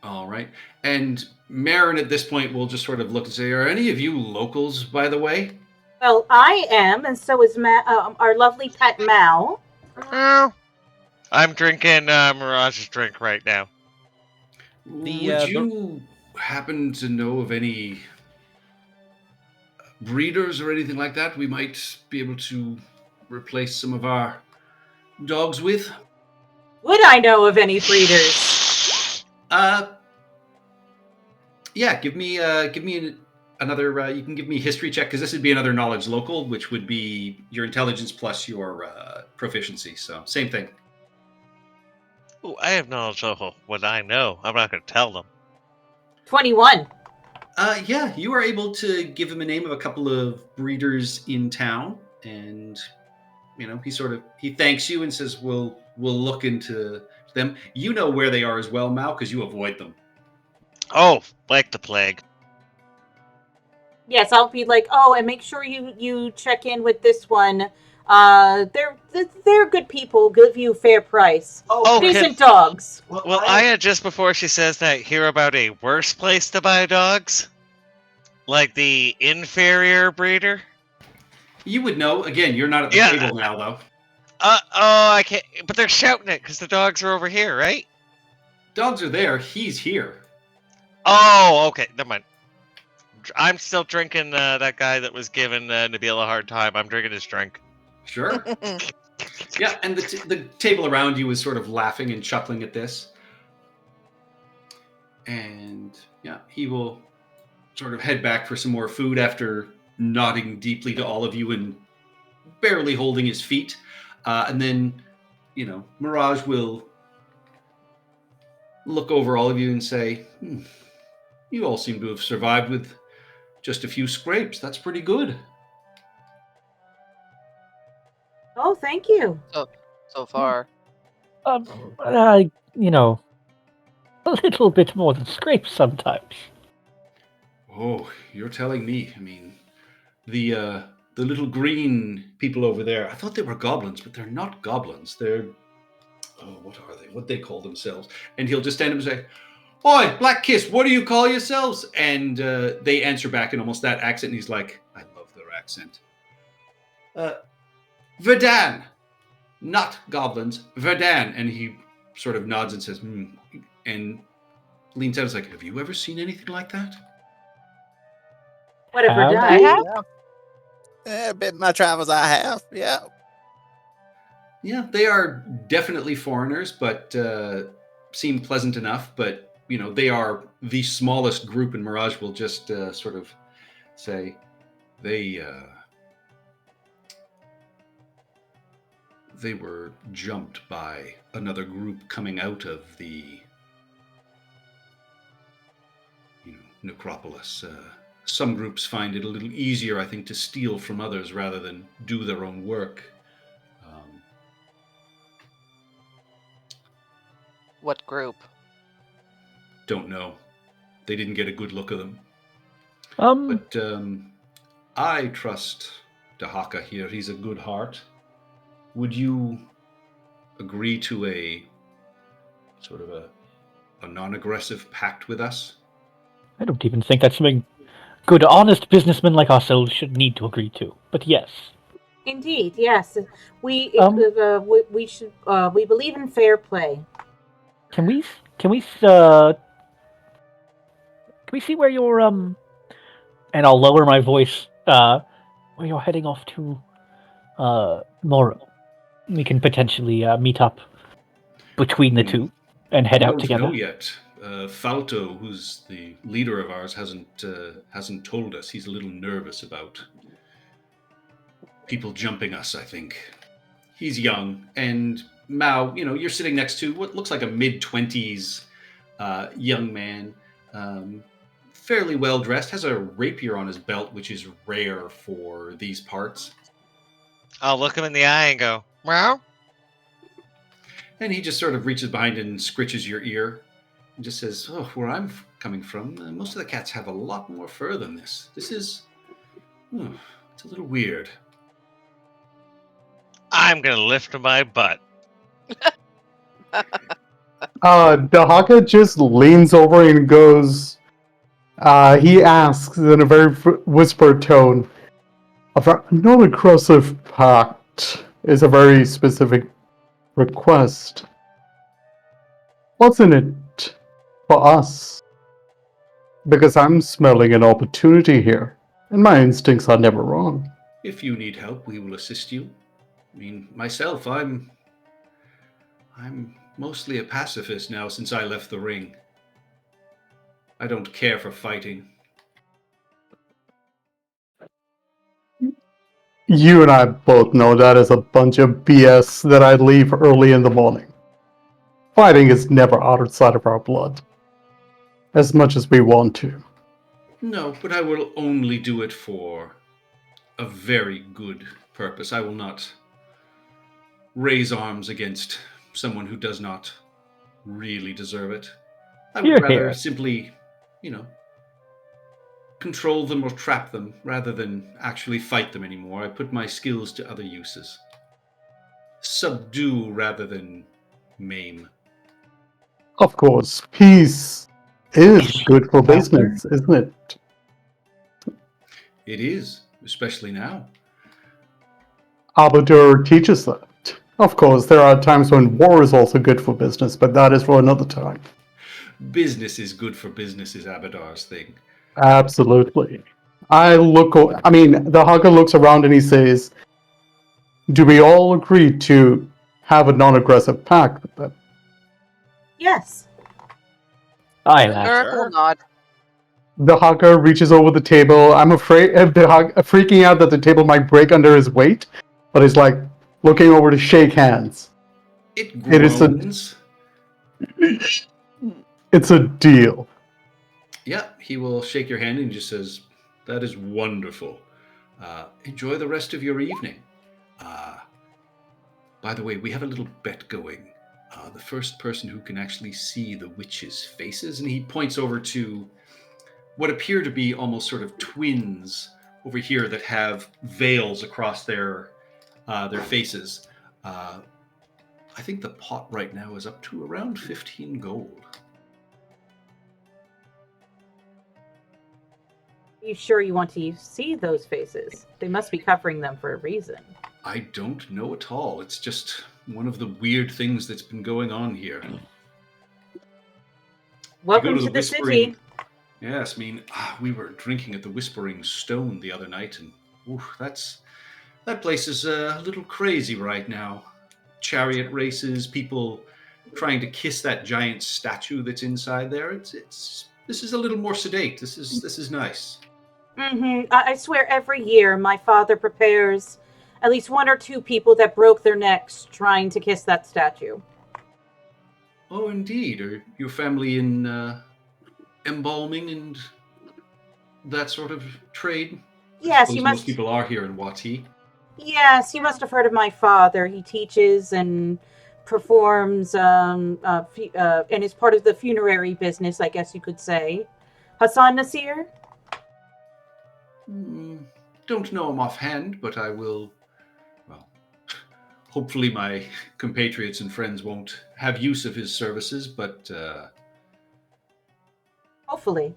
All right. And Marin at this point will just sort of look and say, are any of you locals, by the way? Well, I am, and so is our lovely pet Mal. Oh. I'm drinking Mirage's drink right now. Would you happen to know of any breeders or anything like that we might be able to replace some of our dogs with? Would I know of any breeders? Yeah, give me another. You can give me a history check because this would be another knowledge local, which would be your intelligence plus your proficiency. So same thing. Ooh, I have knowledge of what I know. I'm not going to tell them. 21. Yeah, you are able to give him a name of a couple of breeders in town, and he thanks you and says we'll look into them. You know where they are as well, Mal, because you avoid them. Oh, like the plague. Yes, I'll be like, oh, and make sure you check in with this one. They're good people. Give you a fair price. Oh, Decent dogs. Well, Aya, just before she says that, hear about a worse place to buy dogs? Like the inferior breeder? You would know. Again, you're not at the table now, though. I can't. But they're shouting it because the dogs are over here, right? Dogs are there. He's here. Oh, okay. Never mind. I'm still drinking that guy that was giving Nabila a hard time. I'm drinking his drink. Sure. Yeah, and the table around you is sort of laughing and chuckling at this. And yeah, he will sort of head back for some more food after nodding deeply to all of you and barely holding his feet. And then, Mirage will look over all of you and say, you all seem to have survived with just a few scrapes. That's pretty good. Oh, thank you. So far. A little bit more than scrapes sometimes. Oh, you're telling me. I mean, the little green people over there, I thought they were goblins, but they're not goblins. They're, what are they? What they call themselves? And he'll just stand up and say, Oi, Black Kiss, what do you call yourselves? And they answer back in almost that accent, and he's like, I love their accent. Verdan. Not goblins, Verdan. And he sort of nods and says, and leans out and is like, have you ever seen anything like that? Whatever Have done. Yeah. A bit in my travels I have, yeah. Yeah, they are definitely foreigners, but seem pleasant enough. But, they are the smallest group, and Mirage will just sort of say they were jumped by another group coming out of the, necropolis. Some groups find it a little easier, I think, to steal from others rather than do their own work. What group? Don't know. They didn't get a good look at them. Um, But I trust Dahaka here. He's a good heart. would you agree to a sort of a non-aggressive pact with us? I don't even think that's something good, honest businessmen like ourselves should need to agree to. But yes. Indeed, yes. We should. We believe in fair play. Can we see where you're and I'll lower my voice where you're heading off to tomorrow. We can potentially meet up between the two and head out together. I don't know yet. Falto, who's the leader of ours, hasn't told us. He's a little nervous about people jumping us, I think. He's young, and Mao, you're sitting next to what looks like a mid-20s young man, fairly well-dressed, has a rapier on his belt, which is rare for these parts. I'll look him in the eye and go, "Meow." And he just sort of reaches behind and scritches your ear and just says, "Oh, where I'm coming from, most of the cats have a lot more fur than this. This is... it's a little weird." I'm gonna lift my butt. Dahaka just leans over and goes, he asks in a very whispered tone, "A non-aggressive pact is a very specific request. What's in it for us? Because I'm smelling an opportunity here, and my instincts are never wrong." If you need help, we will assist you. I mean, myself, I'm mostly a pacifist now since I left the ring. I don't care for fighting. You and I both know that is a bunch of BS that I leave early in the morning. Fighting is never outside of our blood, as much as we want to. No, but I will only do it for a very good purpose. I will not raise arms against someone who does not really deserve it. I would rather simply, control them or trap them rather than actually fight them anymore. I put my skills to other uses. Subdue rather than maim. Of course, peace is good for business, isn't it? It is, especially now. Abadur teaches that. Of course, there are times when war is also good for business, but that is for another time. Business is good for business is Abadar's thing. Absolutely. The Haka looks around and he says, "Do we all agree to have a non-aggressive pact with them?" Yes. Uruk will nod. The Haka reaches over the table. I'm afraid freaking out that the table might break under his weight, but he's like looking over to shake hands. It groans. It's a deal. Yeah, he will shake your hand and just says, "That is wonderful. Enjoy the rest of your evening. By the way, we have a little bet going. The first person who can actually see the witches' faces," and he points over to what appear to be almost sort of twins over here that have veils across their faces. I think the pot right now is up to around 15 gold. Are you sure you want to see those faces? They must be covering them for a reason. I don't know at all. It's just one of the weird things that's been going on here. Welcome to the city. Yes, we were drinking at the Whispering Stone the other night, and that place is a little crazy right now. Chariot races, people trying to kiss that giant statue that's inside there. This is a little more sedate. This is nice. I swear every year my father prepares at least one or two people that broke their necks trying to kiss that statue. Oh, indeed. Are your family in embalming and that sort of trade? Yes, most people are here in Wati. Yes, you must have heard of my father. He teaches and performs and is part of the funerary business, I guess you could say. Hassan Nasir? Don't know him offhand, but I will, hopefully my compatriots and friends won't have use of his services, but Hopefully.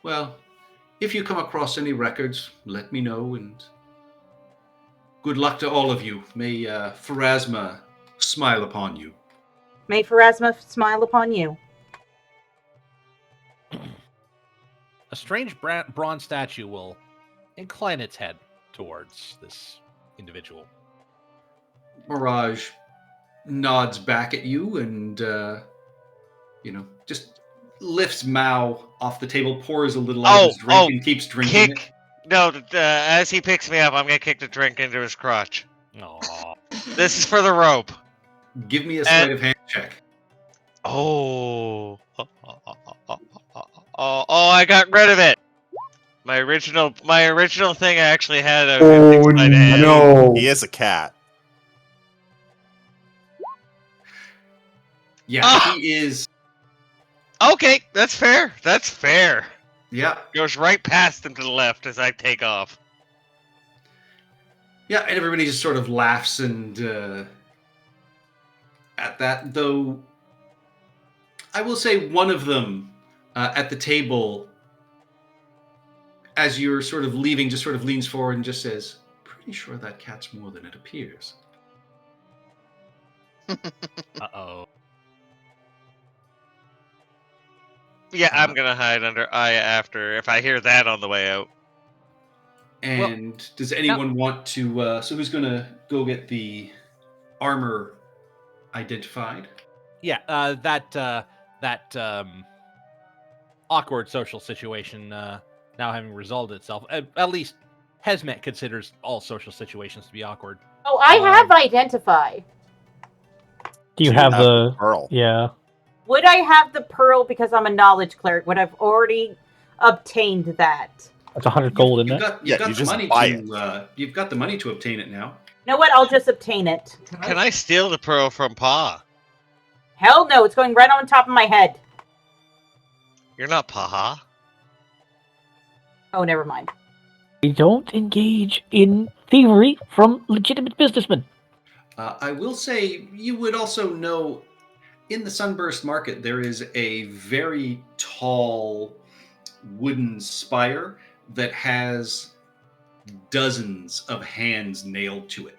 Well, if you come across any records, let me know, and good luck to all of you. May Pharasma smile upon you. May Pharasma smile upon you. A strange bronze statue will incline its head towards this individual. Mirage nods back at you and, just lifts Mao off the table, pours a little out of his drink, and keeps drinking it. No, as he picks me up, I'm going to kick the drink into his crotch. Aww. This is for the rope. Give me a sleight of hand check. Oh, I got rid of it. My original thing I actually had. Oh no! He is a cat. Yeah, he is. Okay, that's fair. That's fair. Yeah. Goes right past him to the left as I take off. Yeah, and everybody just sort of laughs and at that, though I will say one of them at the table, as you're sort of leaving, just sort of leans forward and just says, pretty sure that cat's more than it appears. Uh-oh. Yeah, I'm going to hide under Aya after if I hear that on the way out. And does anyone want to... so who's going to go get the armor identified? Yeah, that awkward social situation now having resolved itself. At least Hesmet considers all social situations to be awkward. Oh, I have identify. Do you have the pearl? Yeah. Would I have the pearl because I'm a knowledge cleric? Would I've already obtained that? That's 100 gold, isn't it? You've got you the just money buy to. You've got the money to obtain it now. You know what? I'll just obtain it. Can I steal the pearl from Pa? Hell no! It's going right on top of my head. You're not Pa. Oh, never mind. We don't engage in thievery from legitimate businessmen. I will say you would also know in the Sunburst Market there is a very tall wooden spire that has dozens of hands nailed to it.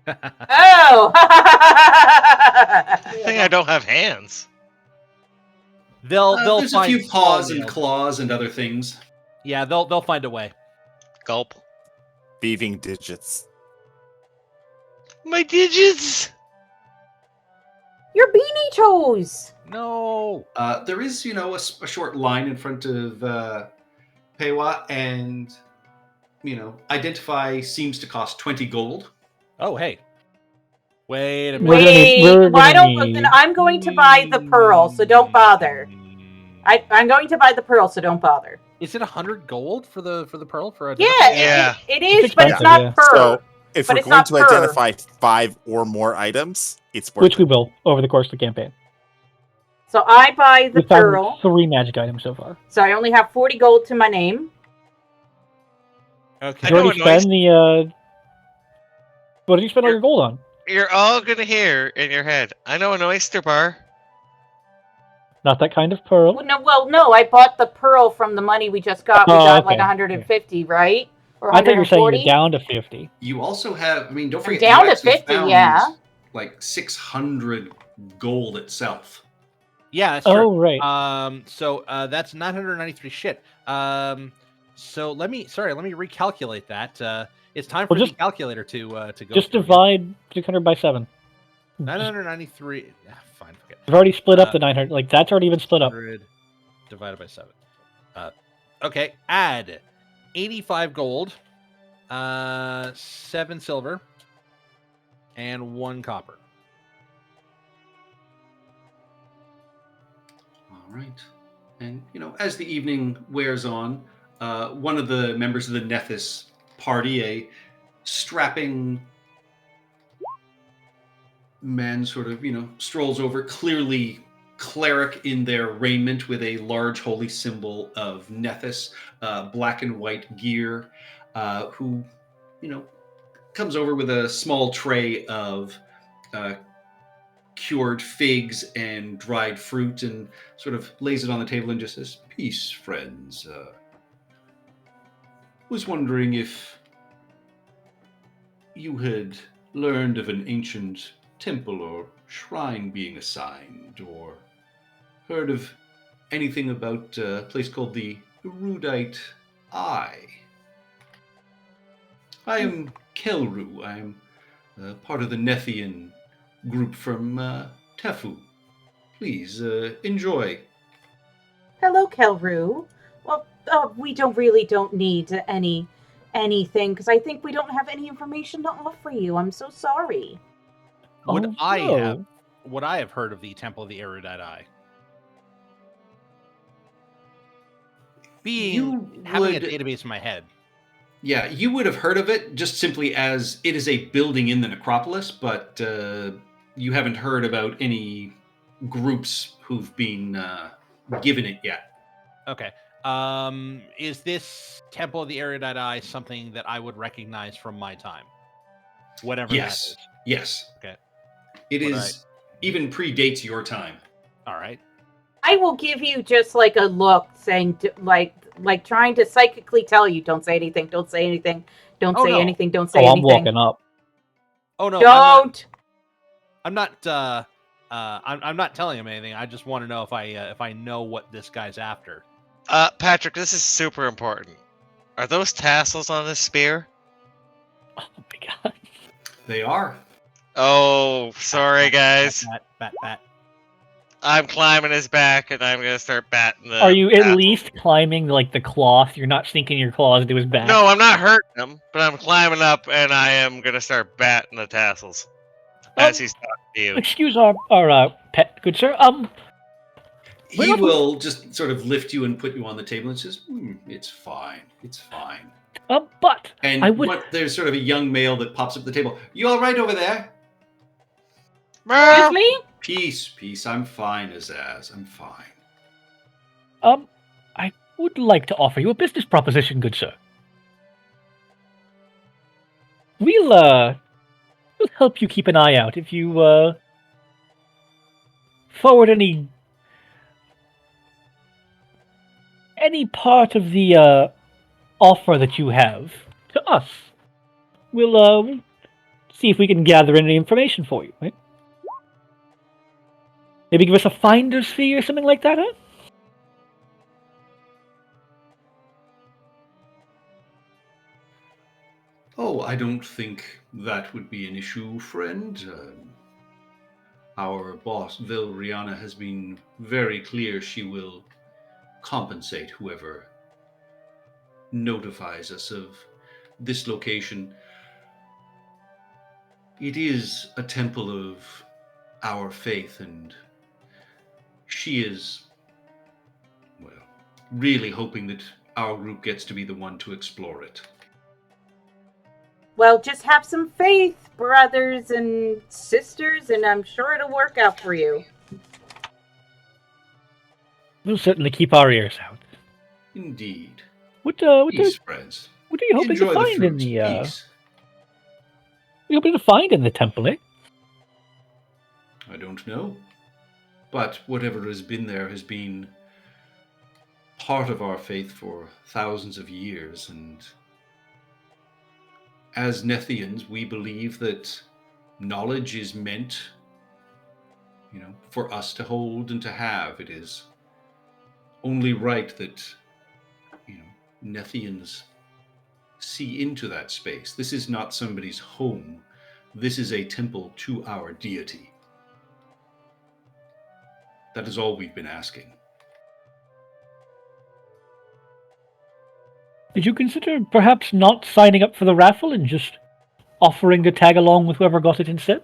Oh! I think I don't have hands. They'll There's a find few paws and nails. claws and other things. Yeah, they'll find a way. Gulp. Thieving digits. My digits! Your beanie toes! No. There is, a short line in front of Pewa, and, identify seems to cost 20 gold. Oh, hey. Wait a minute. We're gonna need- we're Why gonna don't? need- Then I'm going to buy the pearl, so don't bother. I'm going to buy the pearl, so don't bother. Is it 100 gold for the pearl for a Yeah, Yeah. it is, It's but it's expensive, not yeah. pearl. So if But we're it's going not to per. identify 5 or more items, it's worth Which we it. will over the course of the campaign. So I buy the We found pearl. 3 magic items so far. So I only have 40 gold to my name. Okay. Did you know already what noise- spend the what did you spend all your gold on? You're all gonna hear in your head. I know an oyster bar. Not that kind of pearl. Well, no, I bought the pearl from the money we just got. We Oh, got like okay. 150, right? Or I thought you were saying 140? you're down to 50. You also have, don't forget, down you to actually 50, found, yeah. like 600 gold itself. Yeah, that's true. Oh, right. So that's 993 shit. So let me recalculate that. It's time for Well, the calculator to go. Just through divide 600 by 7. 993. Fine, forget. We've already split up the 900. Like, that's already been split up. 100 divided by 7. Okay, add 85 gold, 7 silver, and 1 copper. All right. And, as the evening wears on, one of the members of the Nethys party, a strapping man sort of, strolls over, clearly cleric in their raiment with a large holy symbol of Nethys, black and white gear, who comes over with a small tray of cured figs and dried fruit and sort of lays it on the table and just says, "Peace, friends. Was wondering if you had learned of an ancient temple or shrine being assigned, or heard of anything about a place called the Erudite Eye. I am Kelru. I am part of the Nethian group from Tefu. Please enjoy." Hello, Kelru. Well, we don't need anything because I think we don't have any information to offer you. I'm so sorry. Would Oh, I no. have heard of the Temple of the Erudite Eye? Having a database in my head. Yeah, you would have heard of it just simply as it is a building in the necropolis, but you haven't heard about any groups who've been given it yet. Okay. Is this Temple of the Erudite Eye something that I would recognize from my time? Whatever that is. Yes. Okay. It is even predates your time. All right. I will give you just like a look saying, like trying to psychically tell you, don't say anything, don't say anything, don't say anything, don't say I'm anything. walking up. Oh no! Don't. I'm not telling him anything. I just want to know if I know what this guy's after. Patrick, this is super important. Are those tassels on this spear? Oh my god. They are. Oh, sorry, guys. Bat. I'm climbing his back, and I'm gonna start batting the. Are you at tassels. least climbing like the cloth? You're not sinking your claws into his back? No, I'm not hurting him, but I'm climbing up, and I am gonna start batting the tassels as he's talking to you. Excuse our pet, good sir. He will just sort of lift you and put you on the table and says, "It's fine. It's fine." But and I would. There's sort of a young male that pops up the table. "You all right over there?" Excuse me? Peace. I'm fine, Azaz. I'm fine. I would like to offer you a business proposition, good sir. We'll help you keep an eye out if you forward any part of the offer that you have to us. We'll see if we can gather any information for you, right? Maybe give us a finder's fee or something like that, huh? Oh, I don't think that would be an issue, friend. Our boss, Vilriana, has been very clear she will compensate whoever notifies us of this location. It is a temple of our faith, and she is, well, really hoping that our group gets to be the one to explore it. Well, just have some faith, brothers and sisters, and I'm sure it'll work out for you. We'll certainly keep our ears out. Indeed. Peace, friends. What are you hoping to find in the Peace. What are you hoping to find in the temple, eh? I don't know. But whatever has been there has been part of our faith for thousands of years, and as Nethians, we believe that knowledge is meant, for us to hold and to have. It is only right that, Nethians see into that space. This is not somebody's home. This is a temple to our deity. That is all we've been asking. Did you consider perhaps not signing up for the raffle and just offering to tag along with whoever got it instead?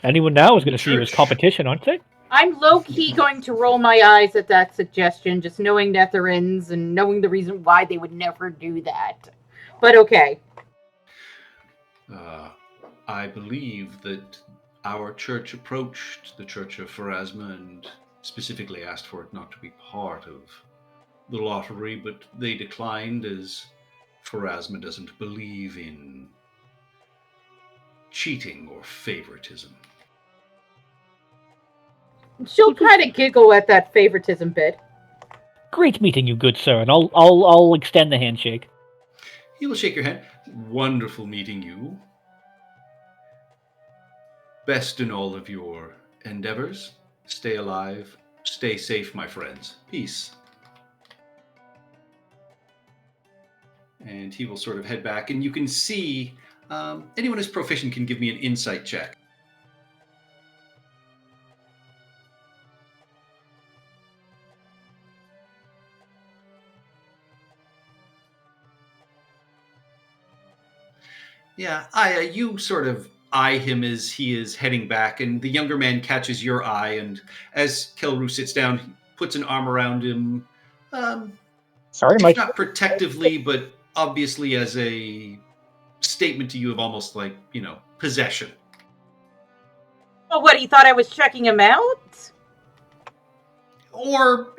Anyone now is going to see you as competition, aren't they? I'm low-key going to roll my eyes at that suggestion, just knowing Netherins and knowing the reason why they would never do that. But okay. I believe that our church approached the Church of Pharasma and specifically asked for it not to be part of the lottery, but they declined as Pharasma doesn't believe in cheating or favoritism. She'll kind of giggle at that favoritism bit. Great meeting you, good sir, and I'll extend the handshake. He will shake your hand. Wonderful meeting you. Best in all of your endeavors. Stay alive. Stay safe, my friends. Peace. And he will sort of head back, and you can see anyone who's proficient can give me an insight check. Yeah, you sort of eye him as he is heading back, and the younger man catches your eye, and as Kelru sits down, he puts an arm around him. Sorry, If Mike. not protectively, but obviously as a statement to you of almost like, possession. Oh, what, he thought I was checking him out? Or,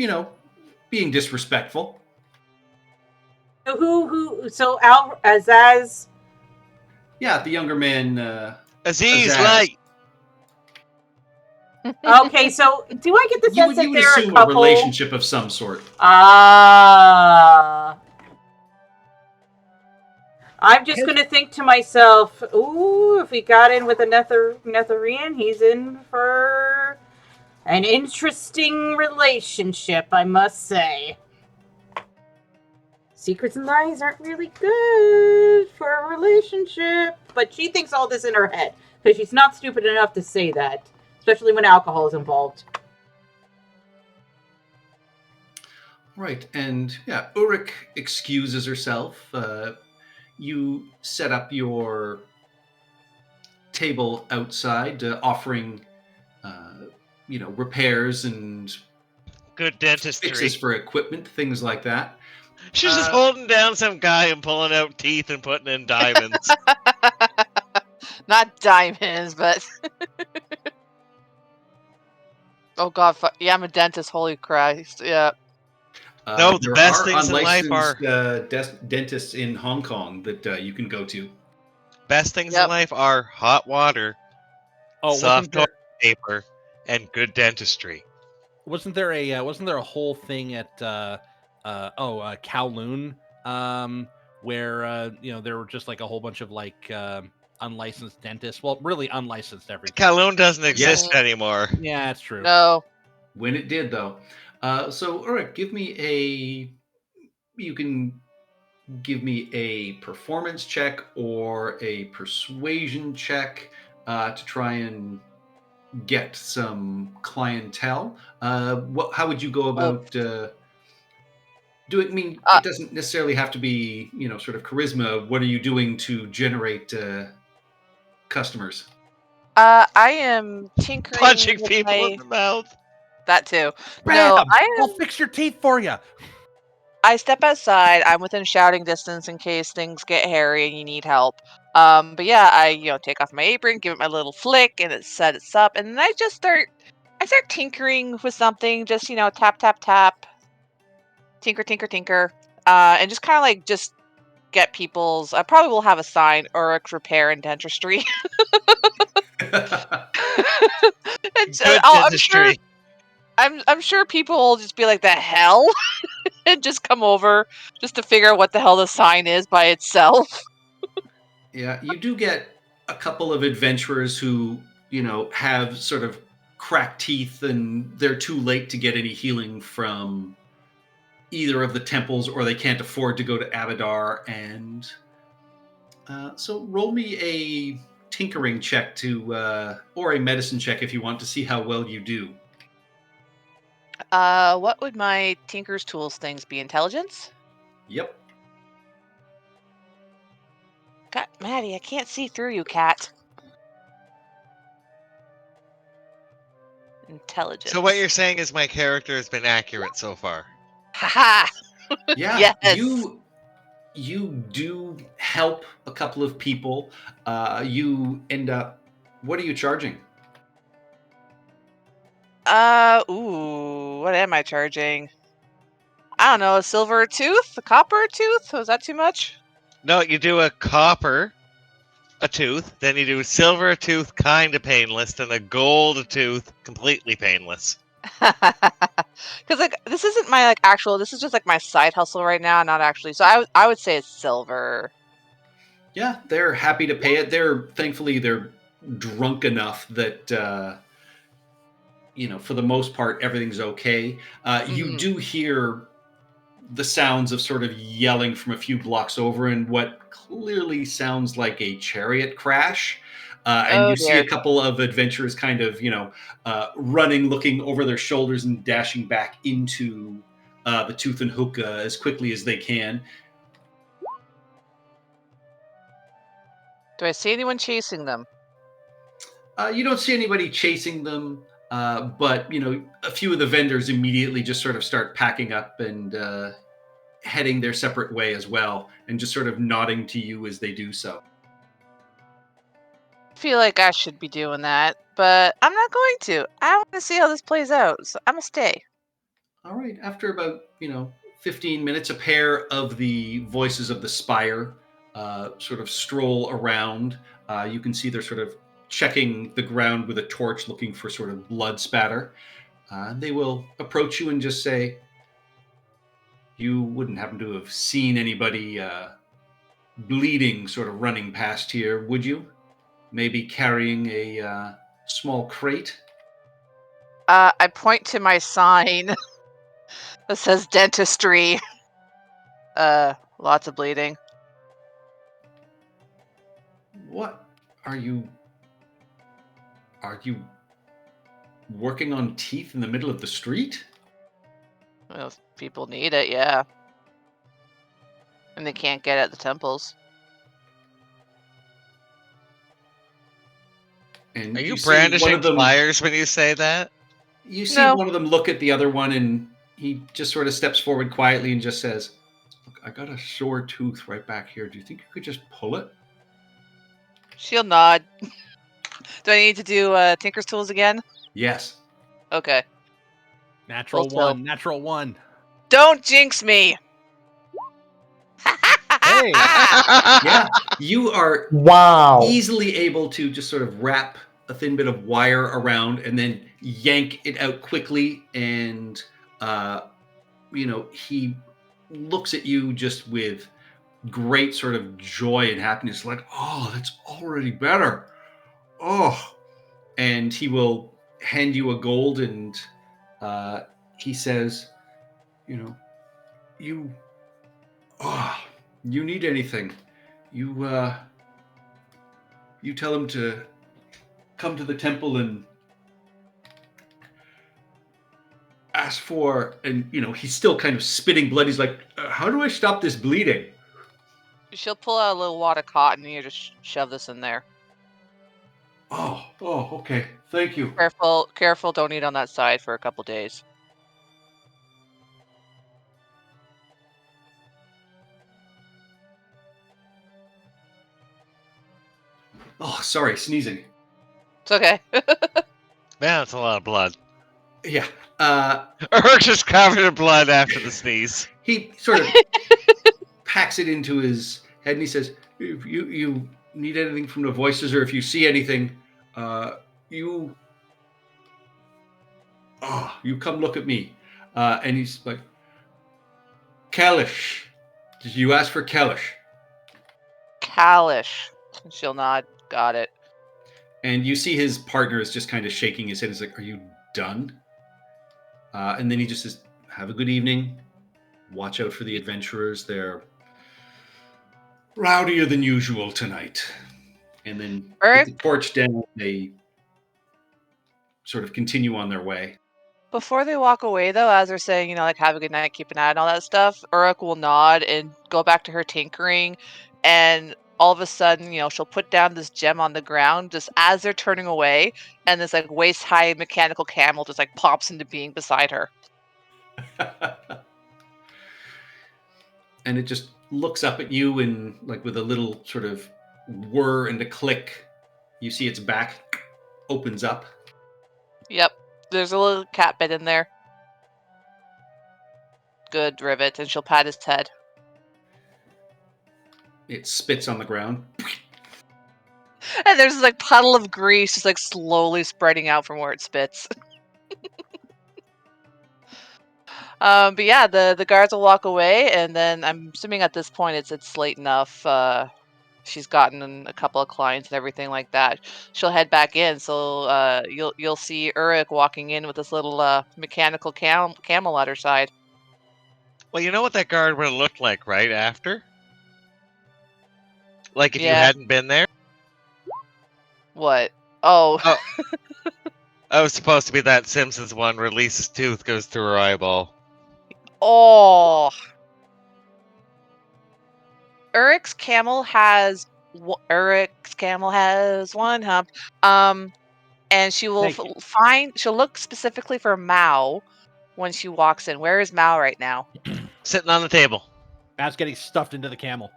being disrespectful. So Azaz... Yeah, the younger man, Aziz, Azaz. light. Okay, so do I get the sense that you would they're a assume a couple? relationship of some sort. I'm just going to think to myself, ooh, if he got in with a Netherian, he's in for an interesting relationship, I must say. Secrets and lies aren't really good for a relationship. But she thinks all this in her head, because she's not stupid enough to say that, especially when alcohol is involved. Right, and yeah, Uruk excuses herself. You set up your table outside, offering, repairs and Good dentistry. fixes for equipment, things like that. She's just holding down some guy and pulling out teeth and putting in diamonds. Not diamonds, but... Oh god, yeah, I'm a dentist, holy Christ, yeah. No, the best things in life unlicensed dentists in Hong Kong that you can go to. Best things in life are hot water, soft toilet paper, and good dentistry. Wasn't there a whole thing at Kowloon where there were just like a whole bunch of like unlicensed dentists? Well, really unlicensed everything. Kowloon doesn't exist anymore. Yeah, that's true. No. When it did, though. So, Uruk, you can give me a performance check or a persuasion check to try and get some clientele. How would you go about doing? I mean, it doesn't necessarily have to be, sort of charisma. What are you doing to generate customers? I am tinkering Punching with people in the mouth. That too. Bam! No, I'll fix your teeth for you. I step outside. I'm within shouting distance in case things get hairy and you need help. But yeah, I take off my apron, give it my little flick, and it sets up, and then I start tinkering with something. Just tap tap tap, tinker tinker tinker, and just kind of like just get people's. I probably will have a sign: Uruk Repair and Dentistry. I'm sure people will just be like, the hell? And just come over just to figure out what the hell the sign is by itself. Yeah, you do get a couple of adventurers who, have sort of cracked teeth and they're too late to get any healing from either of the temples, or they can't afford to go to Abadar. And so roll me a tinkering check or a medicine check if you want to see how well you do. What would my Tinker's Tools things be? Intelligence? Yep. God, Maddie, I can't see through you, cat. Intelligence. So what you're saying is my character has been accurate so far. Haha! Yeah, yes. You do help a couple of people. You end up... What are you charging? What am I charging? I don't know, a silver a tooth? A copper a tooth? Was that too much? No, you do a copper, a tooth, then you do silver a tooth, kind of painless, then a gold a tooth, completely painless. Because like this isn't my like actual. This is just like my side hustle right now, not actually. So I would say it's silver. Yeah, they're happy to pay it. Thankfully they're drunk enough that for the most part everything's okay. You do hear the sounds of sort of yelling from a few blocks over and what clearly sounds like a chariot crash. And Oh, you see a dear. couple of adventurers kind of, running, looking over their shoulders and dashing back into the Tooth and Hookah as quickly as they can. Do I see anyone chasing them? You don't see anybody chasing them, but a few of the vendors immediately just sort of start packing up and heading their separate way as well, and just sort of nodding to you as they do so. I feel like I should be doing that, but I'm not going to. I want to see how this plays out, so I'm gonna stay. All right. After about 15 minutes, a pair of the voices of the spire sort of stroll around. You can see they're sort of checking the ground with a torch, looking for sort of blood spatter. They will approach you and just say, "You wouldn't happen to have seen anybody bleeding, sort of running past here, would you? Maybe carrying a small crate?" I point to my sign that says dentistry. Lots of bleeding. What are you working on teeth in the middle of the street? Well, if people need it, yeah. And they can't get it at the temples. And Are you see one brandishing of them, flyers when you say that? You see No. one of them look at the other one, and he just sort of steps forward quietly and just says, "Look, I got a sore tooth right back here. Do you think you could just pull it?" She'll nod. Do I need to do Tinker's Tools again? Yes. Okay. Natural Full tilt. one. Natural one. Don't jinx me! Hey. Yeah. You are Wow. easily able to just sort of wrap a thin bit of wire around and then yank it out quickly, and he looks at you just with great sort of joy and happiness, like, "Oh, that's already better. Oh." And he will hand you a gold, and he says, "You need anything, you tell him to come to the temple and ask for," and he's still kind of spitting blood. He's like, "How do I stop this bleeding?" She'll pull out a little wad of cotton and you just shove this in there. Oh, okay. Thank you. Careful, don't eat on that side for a couple days. Oh, sorry, sneezing. It's okay. Man, that's a lot of blood. Yeah. Urk just covered in blood after the sneeze. He sort of packs it into his head, and he says, "If you need anything from the voices, or if you see anything, you come look at me." And he's like, "Kalish, did you ask for Kalish?" Kalish. She'll nod. Got it. And you see his partner is just kind of shaking his head. He's like, "Are you done?" And then he just says, "Have a good evening. Watch out for the adventurers. They're rowdier than usual tonight." And then with the torch down, they sort of continue on their way. Before they walk away, though, as they're saying, like, have a good night, keep an eye on all that stuff, Uruk will nod and go back to her tinkering, and all of a sudden, she'll put down this gem on the ground just as they're turning away, and this, like, waist-high mechanical camel just, like, pops into being beside her. And it just looks up at you, and, like, with a little sort of whir and a click, you see its back opens up. Yep. There's a little cat bit in there. Good, Rivet, and she'll pat his head. It spits on the ground. And there's this like puddle of grease just like slowly spreading out from where it spits. But yeah, the guards will walk away, and then I'm assuming at this point it's late enough. She's gotten a couple of clients and everything like that. She'll head back in. So you'll see Uruk walking in with this little mechanical camel at her side. Well, you know what that guard would have looked like, right after? Like if you Yeah. hadn't been there. What? Oh. I was supposed to be that Simpsons one where Lisa's tooth goes through her eyeball. Oh. Uruk's camel has one hump. And she will Thank she'll look specifically for Mao when she walks in. Where is Mao right now? Sitting on the table. Matt's getting stuffed into the camel.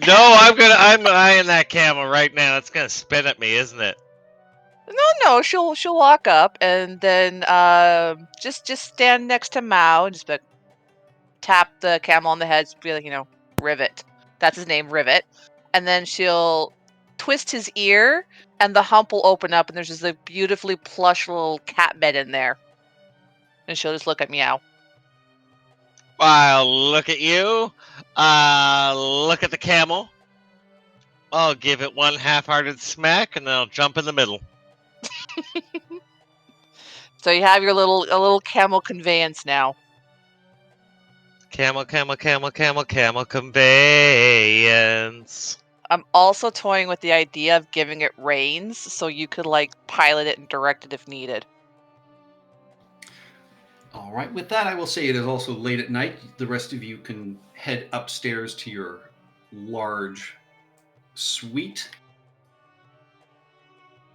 No, I'm eyeing that camel right now. It's gonna spit at me, isn't it? No, she'll walk up and then just stand next to Mao and just tap the camel on the head, be like, Rivet. That's his name, Rivet. And then she'll twist his ear, and the hump will open up, and there's just a beautifully plush little cat bed in there. And she'll just look at Meow. I'll look at you. Look at the camel. I'll give it one half-hearted smack, and then I'll jump in the middle. So you have your little camel conveyance now. Camel conveyance. I'm also toying with the idea of giving it reins, so you could pilot it and direct it if needed. All right. With that, I will say it is also late at night. The rest of you can head upstairs to your large suite.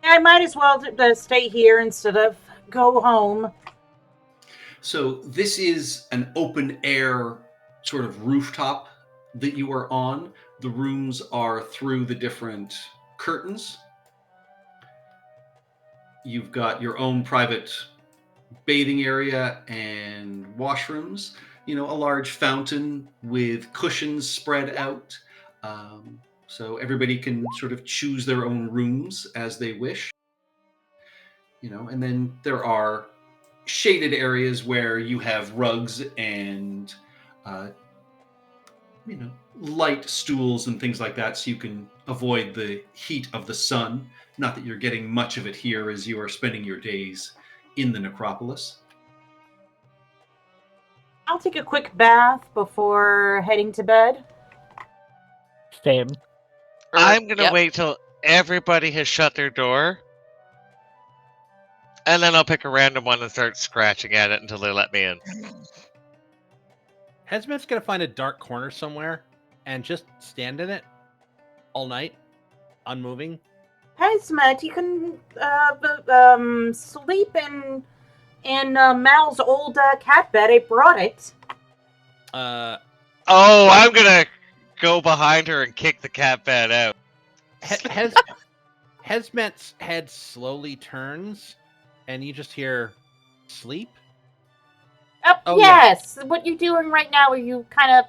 I might as well stay here instead of go home. So this is an open air sort of rooftop that you are on. The rooms are through the different curtains. You've got your own private bathing area and washrooms. A large fountain with cushions spread out. So everybody can sort of choose their own rooms as they wish. And then there are shaded areas where you have rugs and light stools and things like that, so you can avoid the heat of the sun. Not that you're getting much of it here as you are spending your days in the necropolis. I'll take a quick bath before heading to bed. Same. I'm gonna wait till everybody has shut their door, and then I'll pick a random one and start scratching at it until they let me in. Hezmet's gonna find a dark corner somewhere and just stand in it all night, unmoving. Hezmet, you can sleep in Mal's old cat bed. I brought it. Oh, I'm gonna go behind her and kick the cat bed out. Hezmet's head slowly turns, and you just hear sleep. Oh yes. Yeah. What you doing right now? Are you kind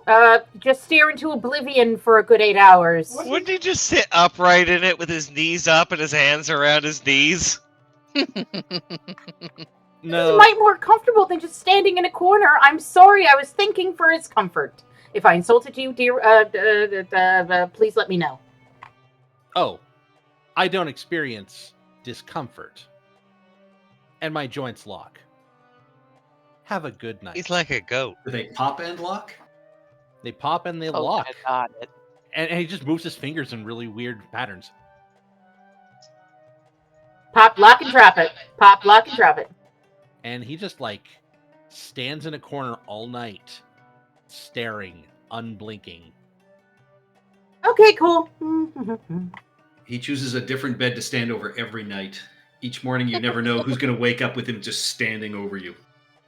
of just stare into oblivion for a good 8 hours? Wouldn't he just sit upright in it with his knees up and his hands around his knees? No. It's might more comfortable than just standing in a corner. I'm sorry. I was thinking for his comfort. If I insulted you, dear, please let me know. Oh, I don't experience discomfort, and my joints lock. Have a good night. He's like a goat. Do they pop and lock? They pop and they lock. I got it. And he just moves his fingers in really weird patterns. Pop, lock, and drop it. Pop, lock, and drop it. And he just stands in a corner all night, staring, unblinking. Okay, cool. He chooses a different bed to stand over every night. Each morning, you never know who's going to wake up with him just standing over you.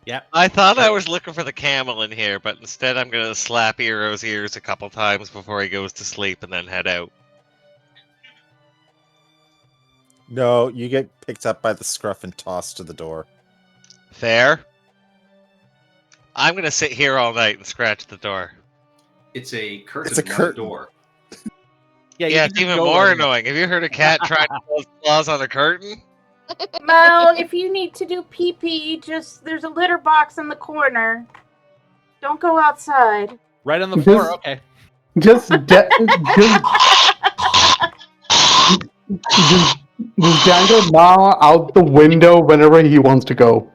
Yep. I thought I was looking for the camel in here, but instead I'm going to slap Eero's ears a couple times before he goes to sleep and then head out. No, you get picked up by the scruff and tossed to the door. Fair. I'm going to sit here all night and scratch the door. It's a curtain, It's a not curtain. door. Yeah, you Yeah, can it's just even go more right in. annoying. Have you heard a cat try to pull its claws on a curtain? Well, if you need to do pee-pee, just there's a litter box in the corner. Don't go outside. Right on the floor. Just- Okay. Just dangle Ma out the window whenever he wants to go.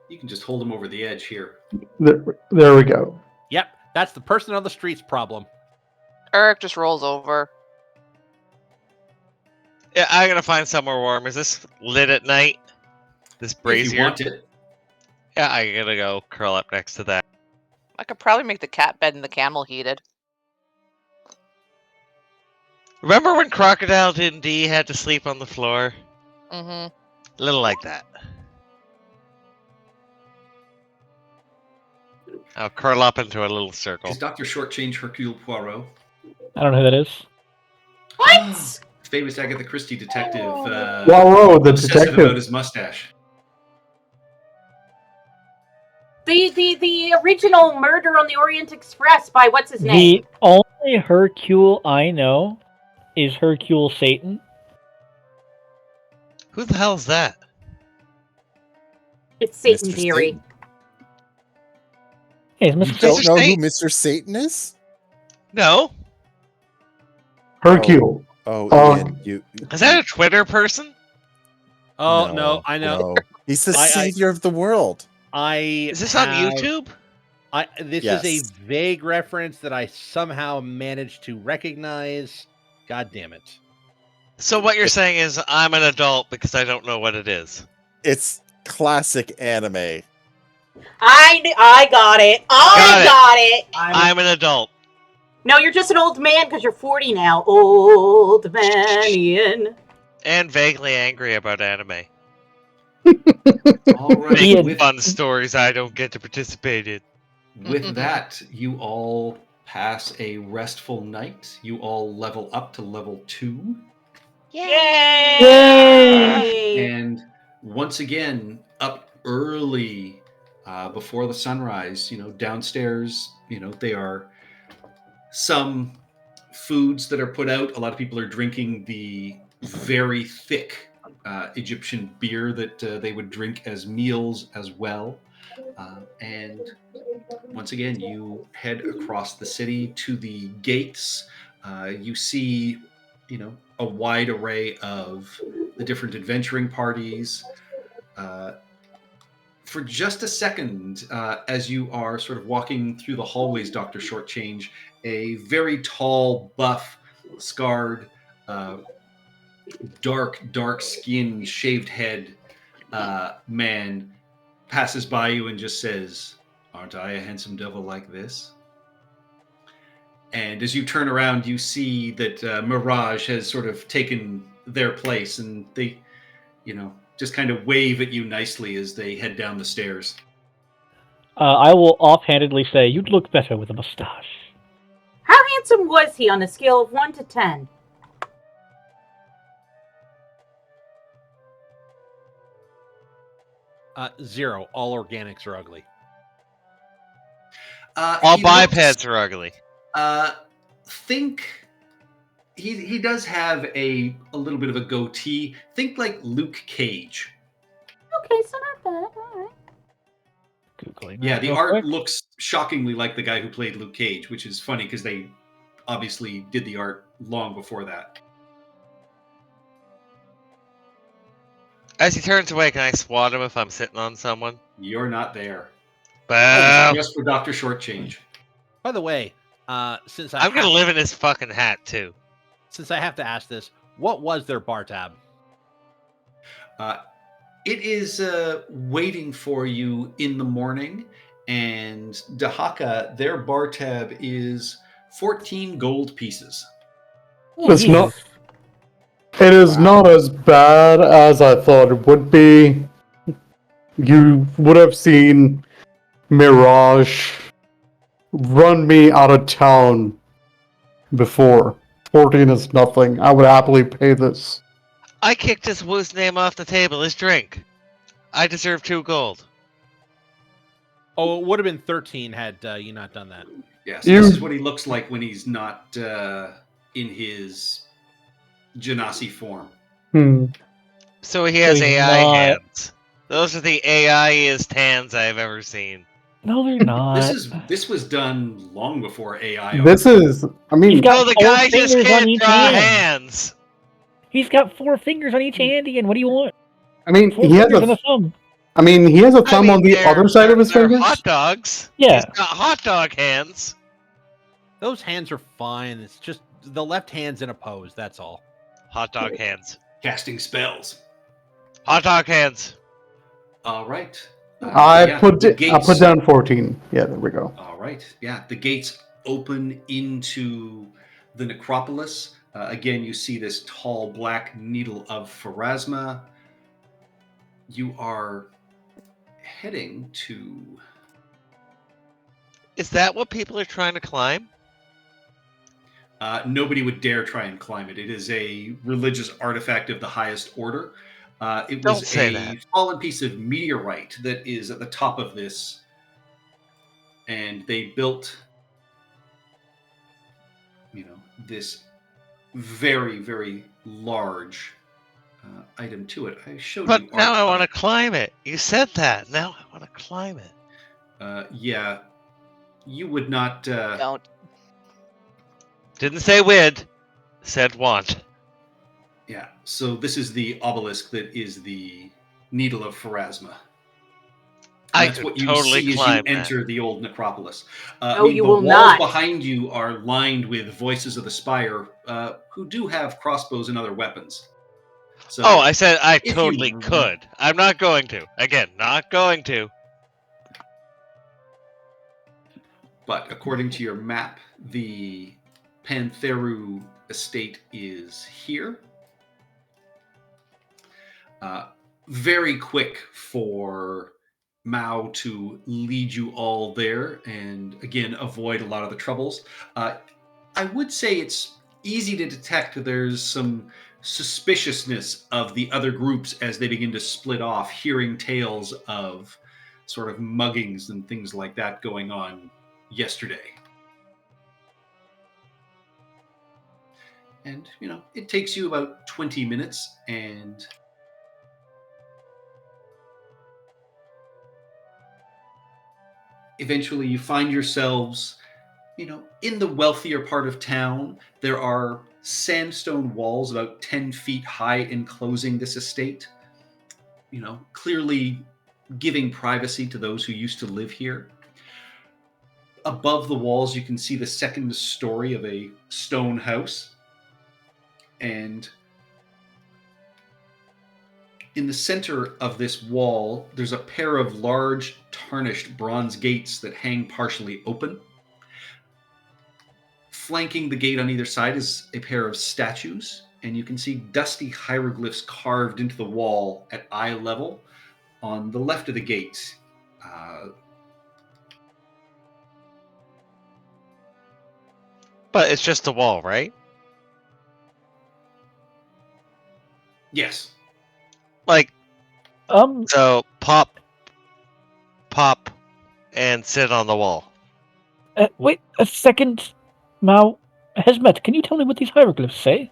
You can just hold him over the edge here. There we go. Yep, that's the person on the street's problem. Eric just rolls over. Yeah, I gotta find somewhere warm. Is this lit at night? This If you brazier? want it. Yeah, I gotta go curl up next to that. I could probably make the cat bed and the camel heated. Remember when Crocodile Dundee had to sleep on the floor? Mm-hmm. A little like that. I'll curl up into a little circle. Is Dr. Shortchange Hercule Poirot? I don't know who that is. What? Famous Agatha Christie detective. Poirot, the obsessive about detective. his mustache. The original Murder on the Orient Express by what's his name? The only Hercule I know is Hercule Satan. Who the hell's that? It's Satan Mr. Theory. Satan. Hey, it's You Mr. don't Mr. know who Satan? Mr. Satan is? No. Hercule. Oh, Ian, you. Is that a Twitter person? Oh no, I know. no. He's the I- savior of the world. Is this on have- YouTube? This Yes. is a vague reference that I somehow managed to recognize. God damn it. So what you're saying is I'm an adult because I don't know what it is. It's classic anime. I got it. I got it. I'm an adult. No, you're just an old man because you're 40 now. Old man Ian. And vaguely angry about anime. All right. Ian. With, Fun stories I don't get to participate in. with that, you all pass a restful night. You all level up to level 2. Yay! And once again, up early before the sunrise, downstairs, they are some foods that are put out. A lot of people are drinking the very thick Egyptian beer that they would drink as meals as well. And once again, you head across the city to the gates. You see, a wide array of the different adventuring parties. For just a second, as you are sort of walking through the hallways, Dr. Shortchange, a very tall, buff, scarred, dark skin, shaved head man passes by you and just says, "Aren't I a handsome devil like this?" And as you turn around, you see that Mirage has sort of taken their place, and they, just kind of wave at you nicely as they head down the stairs. I will offhandedly say you'd look better with a mustache. How handsome was he on a scale of 1 to 10? Zero. All organics are ugly. All He bipeds are ugly. Think he does have a little bit of a goatee. Think like Luke Cage. Okay, so not bad. All right. Googling. Yeah, that the real art quick. looks shockingly like the guy who played Luke Cage, which is funny because they obviously did the art long before that. As he turns away, can I swat him if I'm sitting on someone? You're not there. But Just for Dr. Shortchange. By the way, since I'm gonna live in his fucking hat too. Since I have to ask this, what was their bar tab? It is waiting for you in the morning, and Dahaka, their bar tab is 14 gold pieces. It's not. It is not as bad as I thought it would be. You would have seen Mirage run me out of town before. 14 is nothing. I would happily pay this. I kicked his woo's name off the table. His drink. I deserve 2 gold. Oh, it would have been 13 had you not done that. Yes, this is what he looks like when he's not in his Genasi form. So he has So he's AI not- hands. Those are the AIest hands I've ever seen. No, they're not. This was done long before AI. This is, I mean, He's got No, the four guy just fingers on can't each draw hand. hands. He's got 4 fingers on each hand, Ian. What do you want? I mean, 4 he has fingers and a, a thumb. I mean, he has a thumb on the they're- other side of his they're fingers. hot dogs. Yeah. He's got hot dog hands. Those hands are fine. It's just the left hand's in a pose. That's all. Hot dog hands. Casting spells. Hot dog hands. All right. I put gates- down 14. Yeah, there we go. All right. Yeah, the gates open into the necropolis. Again, you see this tall black needle of Pharasma. You are heading to... Is that what people are trying to climb? Nobody would dare try and climb it. It is a religious artifact of the highest order. It Don't was say a that. fallen piece of meteorite that is at the top of this. And they built, this very, very large item to it. I showed you. But now art I of want to it. climb it. You said that. Now I want to climb it. Yeah. You would not... Don't. Didn't say would. Said want. Yeah, so this is the obelisk that is the Needle of Pharasma. I That's could what you totally see as you climb that. enter the old necropolis. No, you the will walls not. behind you are lined with Voices of the Spire, who do have crossbows and other weapons. So, Oh, I said I if you- totally could. I'm not going to. Again, not going to. But according to your map, the Pantheru estate is here. Very quick for Mao to lead you all there and again avoid a lot of the troubles. I would say it's easy to detect there's some suspiciousness of the other groups as they begin to split off, hearing tales of sort of muggings and things like that going on yesterday. And, it takes you about 20 minutes and eventually you find yourselves, in the wealthier part of town. There are sandstone walls about 10 feet high enclosing this estate, clearly giving privacy to those who used to live here. Above the walls, you can see the second story of a stone house. And in the center of this wall, there's a pair of large, tarnished bronze gates that hang partially open. Flanking the gate on either side is a pair of statues, and you can see dusty hieroglyphs carved into the wall at eye level on the left of the gate. But it's just a wall, right? Yes. Like, Um, so pop, and sit on the wall. wait a second, Mao. Hesmet, can you tell me what these hieroglyphs say?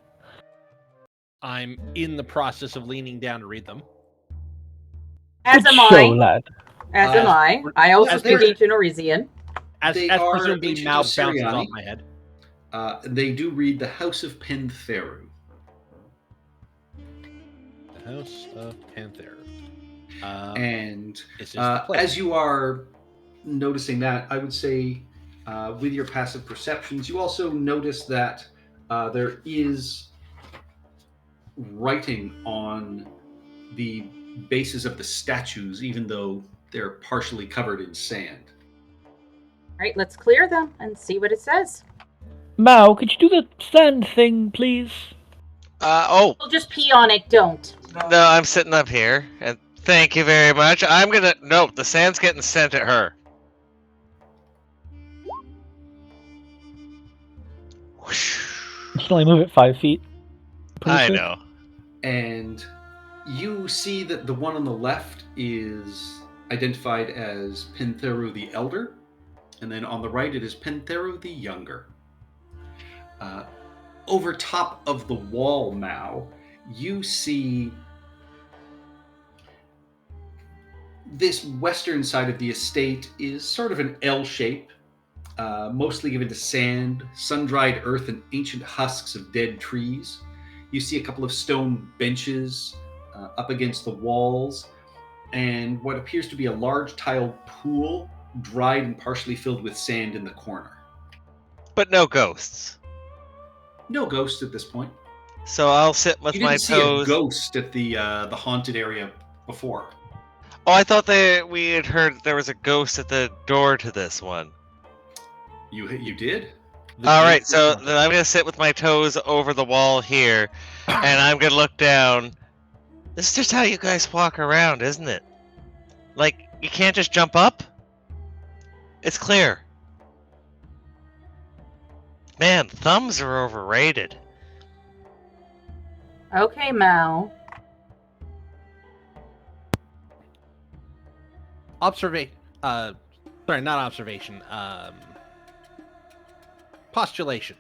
I'm in the process of leaning down to read them. As Good am show, I. lad. As am I. I also as speak they're- ancient Oresian. As They are presumably ancient now bounces Osiriani. off my head. They do read the House of Pantheru. The House of Panther. And It's just the place. as you are noticing that, I would say with your passive perceptions, you also notice that there is writing on the bases of the statues, even though they're partially covered in sand. All right, let's clear them and see what it says. Mao, could you do the sand thing, please? Oh, We'll just pee on it, don't. no, I'm sitting up here, and thank you very much. No, the sand's getting sent at her. Whoosh. You can only move it 5 feet. Pretty I sure. know. And you see that the one on the left is identified as Pentheru the Elder, and then on the right it is Pentheru the Younger. Over top of the wall, Mao, you see this western side of the estate is sort of an L shape, mostly given to sand, sun-dried earth, and ancient husks of dead trees. You see a couple of stone benches up against the walls, and what appears to be a large tiled pool, dried and partially filled with sand in the corner. But no ghosts. No ghosts at this point. So I'll sit with You my didn't see toes. a ghost at the haunted area before. Oh, I thought we had heard there was a ghost at the door to this one. You did? All right, so then I'm gonna sit with my toes over the wall here, and I'm gonna look down. This is just how you guys walk around, isn't it? Like, you can't just jump up? It's clear. Man, thumbs are overrated. Okay, Mal. Postulation.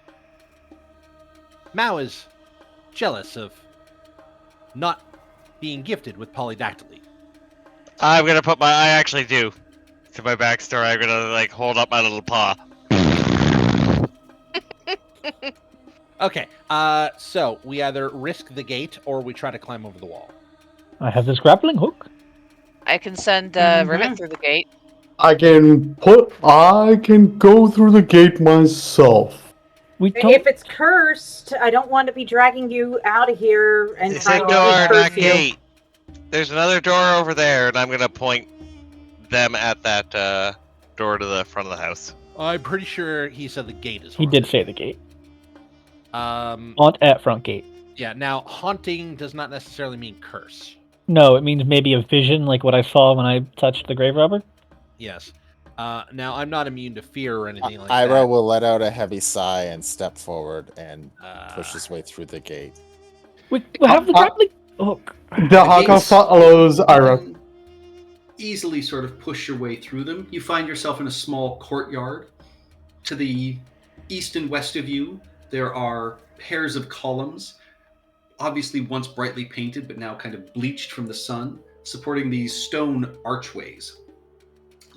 Mao is jealous of not being gifted with polydactyly. I actually do. To my backstory, I'm gonna, like, hold up my little paw. Okay, so we either risk the gate or we try to climb over the wall. I have this grappling hook. I can send Rivet through the gate. I can go through the gate myself. If it's cursed, I don't want to be dragging you out of here and It's trying a to door, not curse you. gate. There's another door over there, and I'm gonna point them at that door to the front of the house. I'm pretty sure he said the gate is He haunted. did say the gate. Um, Haunt at front gate. yeah, now, haunting does not necessarily mean curse. No, it means maybe a vision like what I saw when I touched the grave robber. Yes. Now, I'm not immune to fear or anything like Ira that. will let out a heavy sigh and step forward and push Uh, his way through the gate. We have the grappling hook. Dahaka gates- follows Ira. Easily sort of push your way through them. You find yourself in a small courtyard. To the east and west of you, there are pairs of columns, obviously once brightly painted, but now kind of bleached from the sun, supporting these stone archways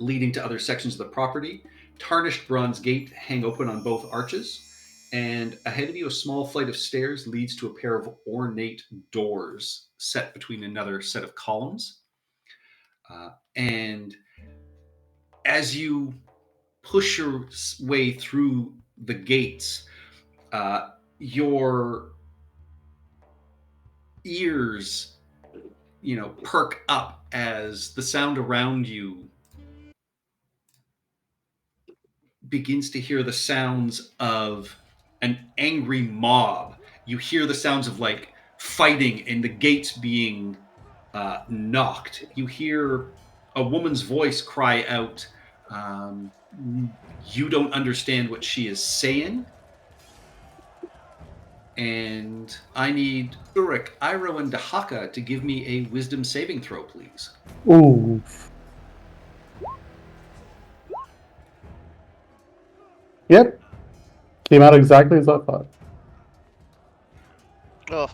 leading to other sections of the property. Tarnished bronze gate hang open on both arches, and ahead of you, a small flight of stairs leads to a pair of ornate doors set between another set of columns. And as you push your way through the gates, your ears, perk up as the sound around you begins to hear the sounds of an angry mob. You hear the sounds of, like, fighting and the gates being knocked. You hear a woman's voice cry out. You don't understand what she is saying. And I need Uruk, Iroh, and Dahaka to give me a wisdom saving throw, please. Ooh. Yep. Came out exactly as I thought. Ugh.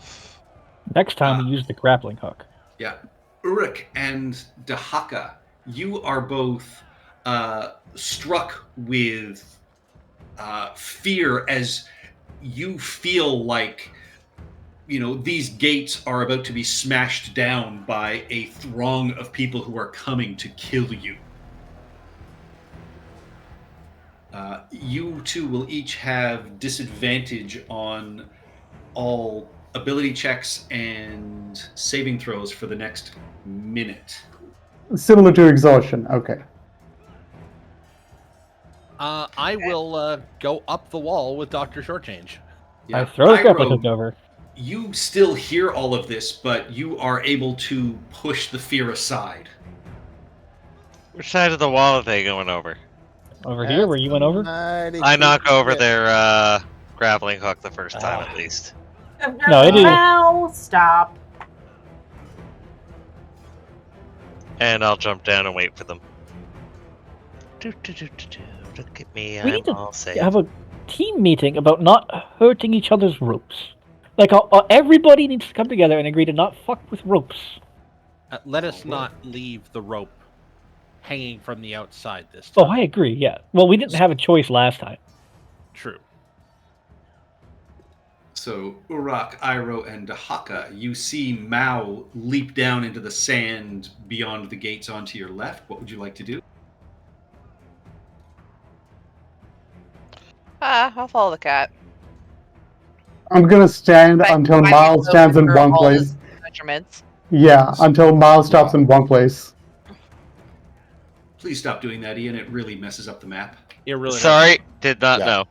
Next time we use the grappling hook. Yeah. Uruk and Dahaka, you are both struck with fear as you feel like, these gates are about to be smashed down by a throng of people who are coming to kill you. You two will each have disadvantage on all ability checks and saving throws for the next minute. Similar to exhaustion. Okay. I will go up the wall with Dr. Shortchange. I throw the grappling Iroh, hook over. you still hear all of this, but you are able to push the fear aside. Which side of the wall are they going over? Over here, where you went over? I knock over their grappling hook the first time, at least. No, it is- Mal, stop. And I'll jump down and wait for them. Look at me, We I'm need to all safe. have a team meeting about not hurting each other's ropes. Like, everybody needs to come together and agree to not fuck with ropes. Let us not leave the rope hanging from the outside this Oh, time. I agree, yeah. Well, we didn't have a choice last time. True. So, Urak, Iroh, and Dahaka, you see Mao leap down into the sand beyond the gates onto your left. What would you like to do? I'll follow the cat. I'm gonna stand Like, until I Miles know stands in for one all place. his measurements. Yeah, until Miles stops in one place. Please stop doing that, Ian. It really messes up the map. It really Sorry, did not Yeah. know.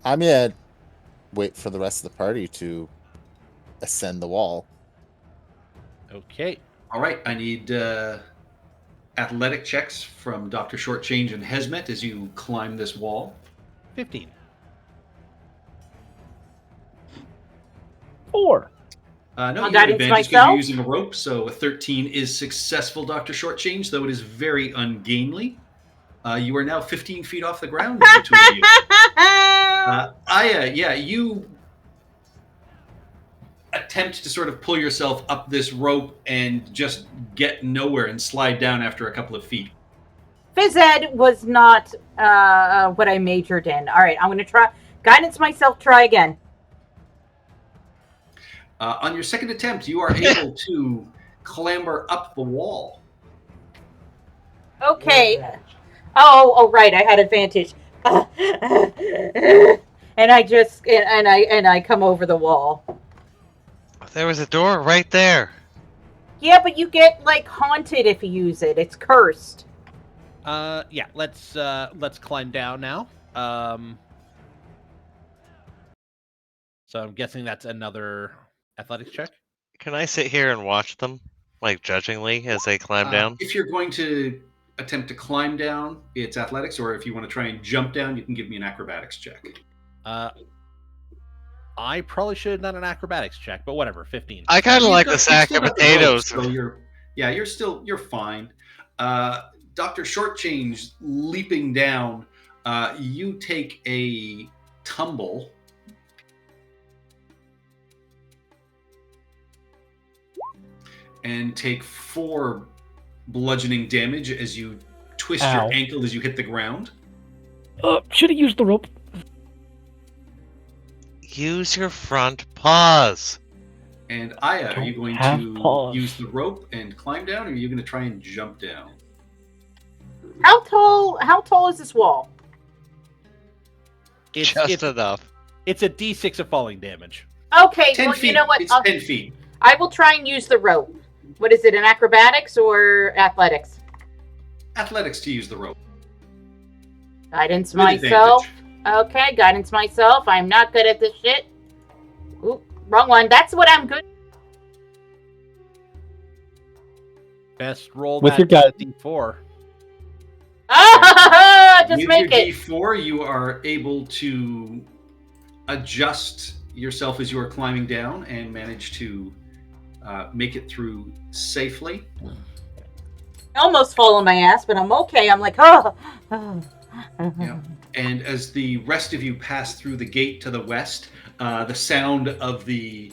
I'm gonna wait for the rest of the party to ascend the wall. Okay. All right, I need athletic checks from Dr. Shortchange and Hesmet as you climb this wall. 15. 4. No, I'll you have guidance advantage because myself. you're using a rope, so a 13 is successful, Dr. Shortchange, though it is very ungainly. You are now 15 feet off the ground, the two of you. Aya, yeah, you attempt to sort of pull yourself up this rope and just get nowhere and slide down after a couple of feet. Phys ed was not what I majored in. All right, I'm going to try guidance myself. Try again. On your second attempt, you are able to clamber up the wall. Okay. Oh, right. I had advantage. And I come over the wall. There was a door right there. Yeah, but you get like haunted if you use it. It's cursed. Yeah, let's climb down now. So I'm guessing that's another athletics check. Can I sit here and watch them, like judgingly, as they climb down? If you're going to attempt to climb down, it's athletics, or if you want to try and jump down, you can give me an acrobatics check. I probably should have done an acrobatics check, but whatever, 15. I kind of like You've the got- sack you've of still got the rope, potatoes. so you're fine. Dr. Shortchange leaping down, you take a tumble. And take 4 bludgeoning damage as you twist Ow. your ankle as you hit the ground. Should have used the rope. Use your front paws. And Aya, are you Don't going have to paws. use the rope and climb down, or are you going to try and jump down? How tall is this wall? It's, Just it's, enough. it's a d6 of falling damage. Okay, 10 well, feet. you know what? It's 10 feet. I will try and use the rope. What is it, an acrobatics or athletics? Athletics to use the rope. Guidance With myself. advantage. Okay, guidance myself. I'm not good at this shit. Oop, wrong one. That's what I'm good. Best roll With that your guy- d4. Ah, just With make your it. D4, you are able to adjust yourself as you are climbing down and manage to make it through safely. I almost fall on my ass, but I'm okay. I'm like, oh. Yeah. And as the rest of you pass through the gate to the west, the sound of the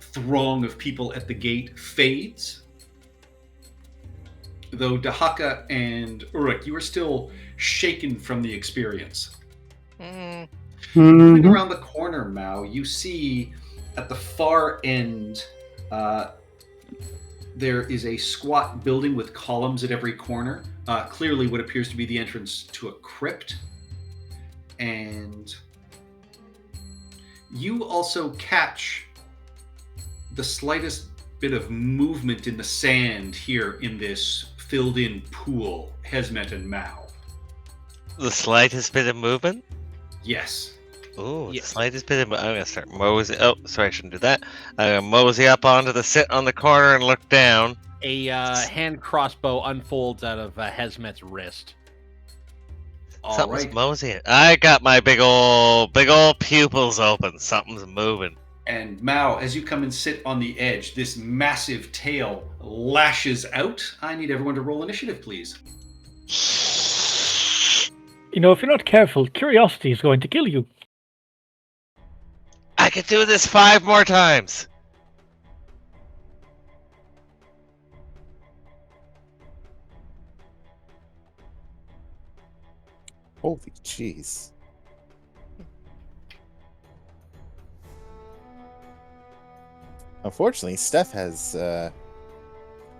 throng of people at the gate fades. Though Dahaka and Uruk, you are still shaken from the experience. Mm. Moving Mhm. around the corner, Mao, you see at the far end there is a squat building with columns at every corner. Clearly what appears to be the entrance to a crypt. And you also catch the slightest bit of movement in the sand here in this filled-in pool, Hesmet and Mao. The slightest bit of movement? Yes. Ooh, Yeah. the slightest bit of. I'm gonna start mosey. Oh, sorry, I shouldn't do that. I'm gonna mosey up onto the sit on the corner and look down. A hand crossbow unfolds out of Hesmet's wrist. All Something's right. moseying. I got my big old pupils open. Something's moving. And Mao, as you come and sit on the edge, this massive tail lashes out. I need everyone to roll initiative, please. You know, if you're not careful, curiosity is going to kill you. I could do this 5 more times. Holy jeez. Unfortunately, Steph has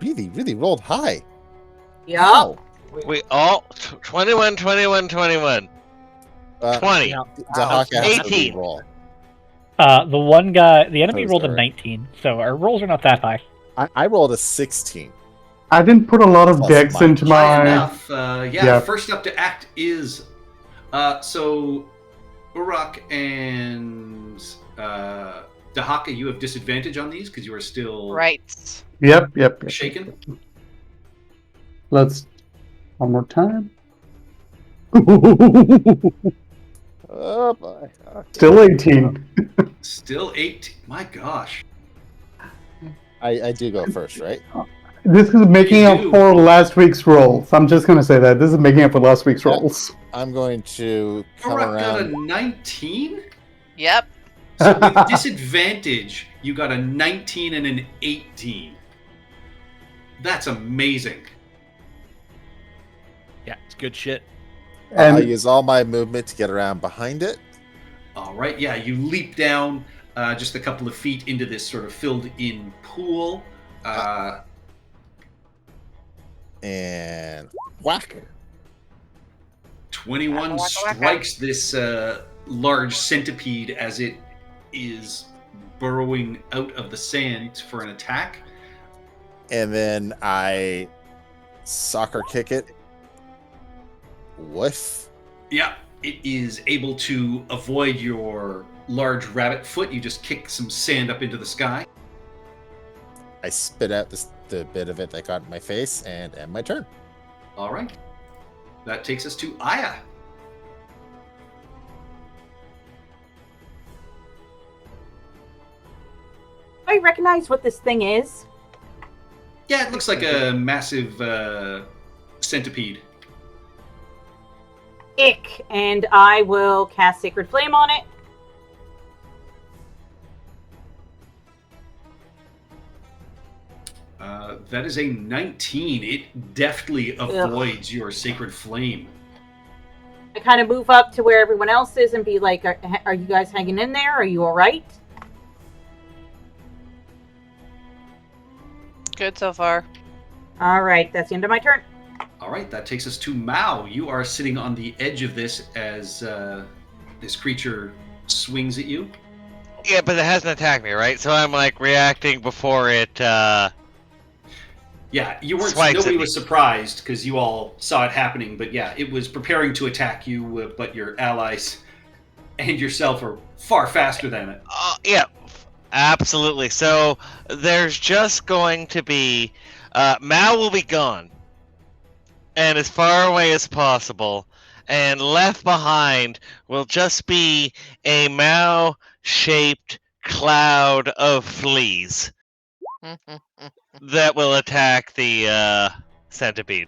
really rolled high. Yup. Wow. We all 21, 21, 21. 20. Yeah. Dahaka has to 18. roll. The one guy, the enemy Those rolled a are- 19, so our rolls are not that high. I rolled a 16. I didn't put a lot of Plus dex mine. into High my. enough. yeah. First up to act is so Urak and Dahaka, you have disadvantage on these because you are still Right. Yep. shaken. Let's one more time. Oh boy. Okay. Still 18. Still 8. My gosh. I do go first, right? This is making You up do. for last week's rolls. I'm just gonna say that this is making up for last week's Yeah. rolls. I'm going to come Urak got a around. 19. Yep. So with disadvantage, you got a 19 and an 18. That's amazing. Yeah, it's good shit. And I'll use all my movement to get around behind it. All right, yeah, you leap down just a couple of feet into this sort of filled-in pool. And whack. 21 Waka, waka. strikes this large centipede as it is burrowing out of the sand for an attack. And then I soccer kick it. Whiff. Yeah, it is able to avoid your large rabbit foot. You just kick some sand up into the sky. I spit out the bit of it that got in my face and end my turn. All right. That takes us to Aya. I recognize what this thing is. Yeah, it looks like a massive centipede. Ick, and I will cast Sacred Flame on it. That is a 19. It deftly avoids your sacred flame. I kind of move up to where everyone else is and be like, are you guys hanging in there? Are you all right? Good so far. All right, that's the end of my turn. All right, that takes us to Mao. You are sitting on the edge of this as this creature swings at you. Yeah, but it hasn't attacked me, right? So I'm like reacting before it. Yeah, you weren't. Swipes at Nobody me. was surprised because you all saw it happening. But yeah, it was preparing to attack you. But your allies and yourself are far faster than it. Yeah, absolutely. So there's just going to be Mal will be gone, and as far away as possible, and left behind will just be a Mao-shaped cloud of fleas that will attack the centipede.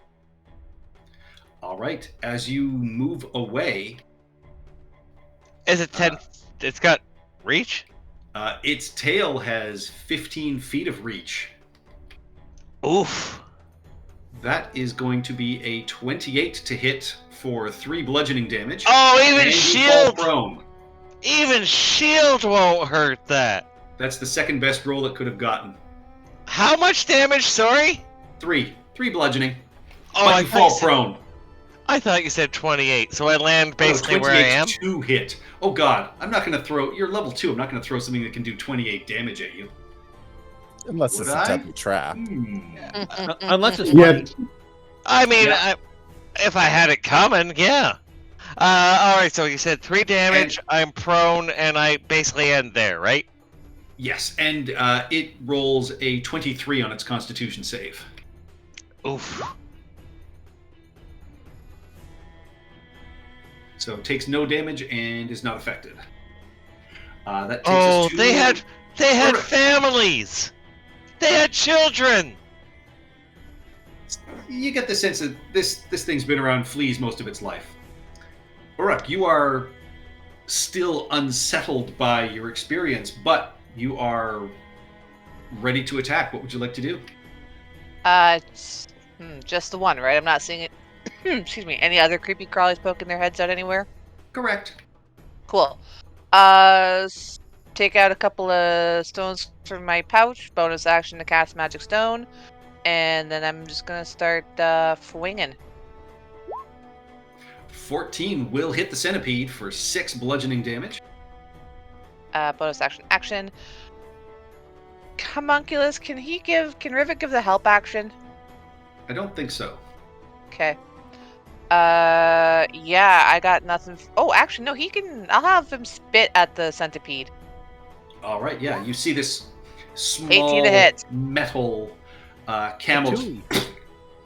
All right, as you move away, Is it 10? It's got reach? its tail has 15 feet of reach. Oof. That is going to be a 28 to hit for 3 bludgeoning damage. Oh, even and you fall shield! prone. Even shield won't hurt that. That's the second best roll it could have gotten. How much damage? Sorry? 3 bludgeoning. Oh, But I you thought fall you said- prone. I thought you said 28, so I land basically where I 28 am. to hit. Oh god, I'm not going to throw. You're level 2. I'm not going to throw something that can do 28 damage at you. Unless Would it's I? a deadly trap. Unless it's Yeah. funny. I mean, Yeah. if I had it coming, yeah. All right, so you said 3 damage. I'm prone, and I basically end there, right? Yes, and it rolls a 23 on its Constitution save. Oof. So it takes no damage and is not affected. That takes Oh, us to... they had Uruk. families. They had children. You get the sense that this thing's been around fleas most of its life. Uruk, you are still unsettled by your experience, but you are ready to attack. What would you like to do? Just the one, right? I'm not seeing it. Excuse me. Any other creepy crawlies poking their heads out anywhere? Correct. Cool. Take out a couple of stones from my pouch. Bonus action to cast magic stone, and then I'm just gonna start swinging. 14 will hit the centipede for 6 bludgeoning damage. Bonus action. Homunculus, can Rivik give the help action? I don't think so. Okay. Yeah, I got nothing. Oh, actually, no, he can. I'll have him spit at the centipede. All right, yeah, you see this 18 small to hit. metal camel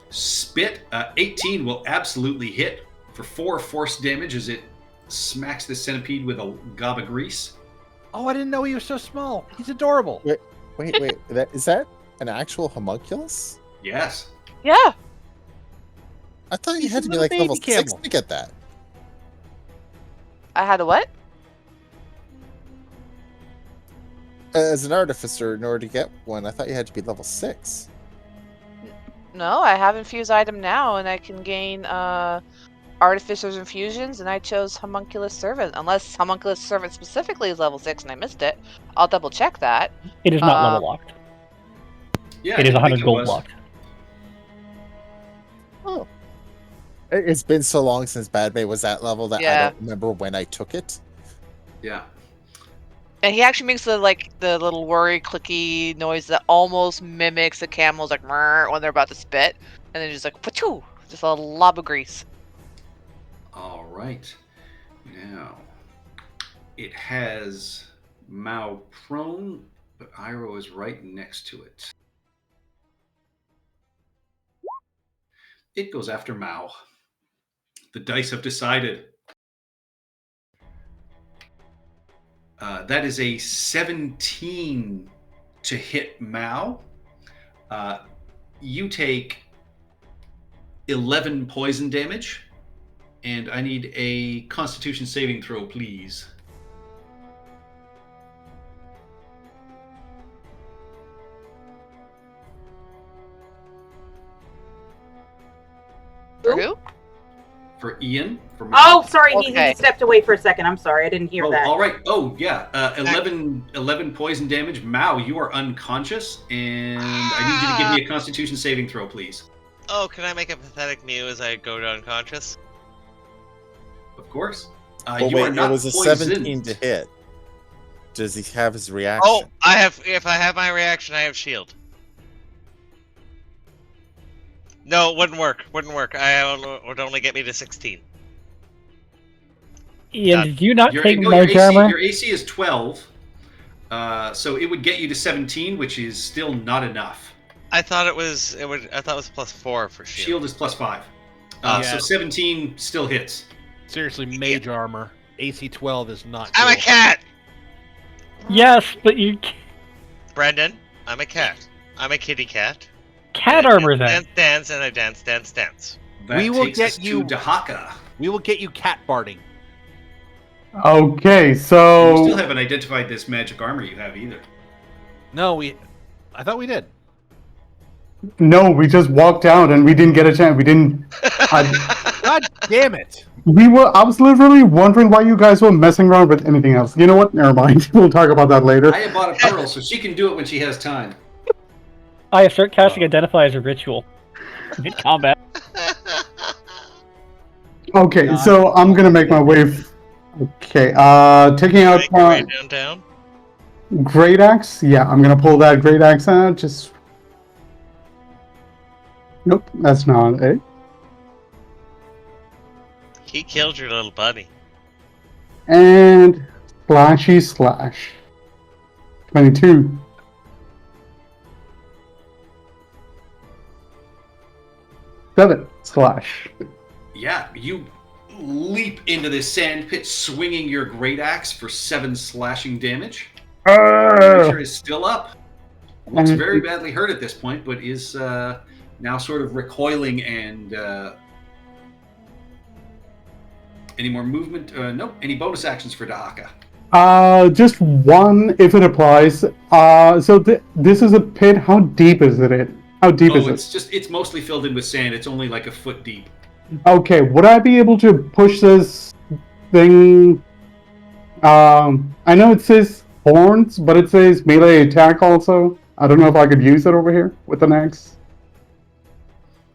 spit. 18 will absolutely hit for 4 force damage as it smacks the centipede with a gob of grease. Oh, I didn't know he was so small. He's adorable. Wait. Is that an actual homunculus? Yes. Yeah. I thought you He's had a to be little like level baby 6 camel. to get that. I had a what? As an artificer, in order to get one, I thought you had to be level 6. No, I have infused item now, and I can gain artificer's infusions, and I chose homunculus servant. Unless homunculus servant specifically is level 6 and I missed it, I'll double check that. It is not level locked. Yeah, It is I 100 think gold was. locked. Oh. It's been so long since Bad Bay was that level that I Yeah. don't remember when I took it. Yeah. And he actually makes the little worry clicky noise that almost mimics a camel's like "Mrrr" when they're about to spit, and then just like "Pachoo!" just a lob of grease. All right. Now, it has Mao prone, but Iroh is right next to it. It goes after Mao. The dice have decided. That is a 17 to hit Mao. You take 11 poison damage, and I need a Constitution saving throw, please. For who? For Ian. For Mao. Oh, sorry, Okay. he stepped away for a second. I'm sorry, I didn't hear Oh, that. all right. Oh, yeah. 11 poison damage. Mao, you are unconscious, and I need you to give me a Constitution saving throw, please. Oh, can I make a pathetic mew as I go to unconscious? Of course. But you are wait, it not was a poisoned. 17 to hit. Does he have his reaction? Oh, I have. If I have my reaction, I have shield. No, it wouldn't work. Wouldn't work. Would only get me to 16. Ian, did you not take your March AC, armor? Your AC is 12, so it would get you to 17, which is still not enough. I thought it was. I thought it was +4 for shield. Shield is +5. Yeah. So 17 still hits. Seriously, mage armor. AC 12 is not. I'm a cool. cat. Yes, but you Brendan, I'm a cat. I'm a kitty cat. cat And I armor dance, then. Dance, and I dance. That We will takes get us you- to Dahaka. We will get you cat barding. Okay, You so still haven't identified this magic armor you have either. No, I thought we did. no, we just walked out and we didn't get a chance. We didn't. God damn it! I was literally wondering why you guys were messing around with anything else. You know what? Never mind. We'll talk about that later. I have bought a pearl, so she can do it when she has time. I start casting Identify as a ritual. Mid combat. Okay, so I'm gonna make my way. Okay, taking out Make your way downtown. Great Axe. Yeah, I'm gonna pull that Great Axe out. Just nope, that's not it. He killed your little buddy. And slashy slash. 22. Seven slash. Yeah, you leap into this sand pit, swinging your great axe for 7 slashing damage. Ah! Creature is still up. Looks Mhm. very badly hurt at this point, but is now sort of recoiling and... any more movement? Nope. Any bonus actions for Dahaka? Just one if it applies. This is a pit. How deep is it? How deep is it? It's mostly filled in with sand. It's only like a foot deep. Okay, would I be able to push this thing? I know it says horns, but it says melee attack also. I don't know if I could use it over here with an axe.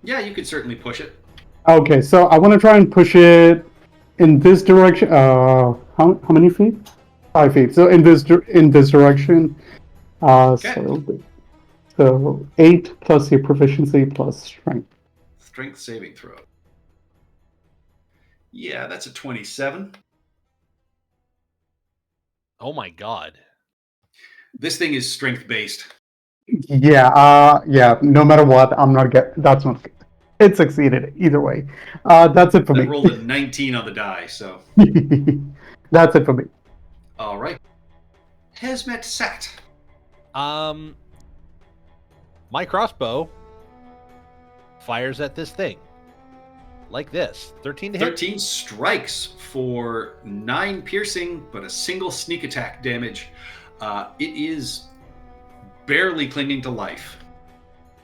Yeah, you could certainly push it. Okay, so I want to try and push it in this direction. How many feet? 5 feet. So in this direction. Okay. So 8 plus your proficiency plus strength. Strength saving throw. Yeah, that's a 27. Oh my god. This thing is strength based. Yeah. No matter what, I'm not get. That's not. It succeeded either way. That's it for I me. rolled a 19 on the die, so. That's it for me. All right. Hesmet Sat. My crossbow fires at this thing. Like this. 13 to hit. 13 strikes for 9 piercing, but a single sneak attack damage. It is barely clinging to life.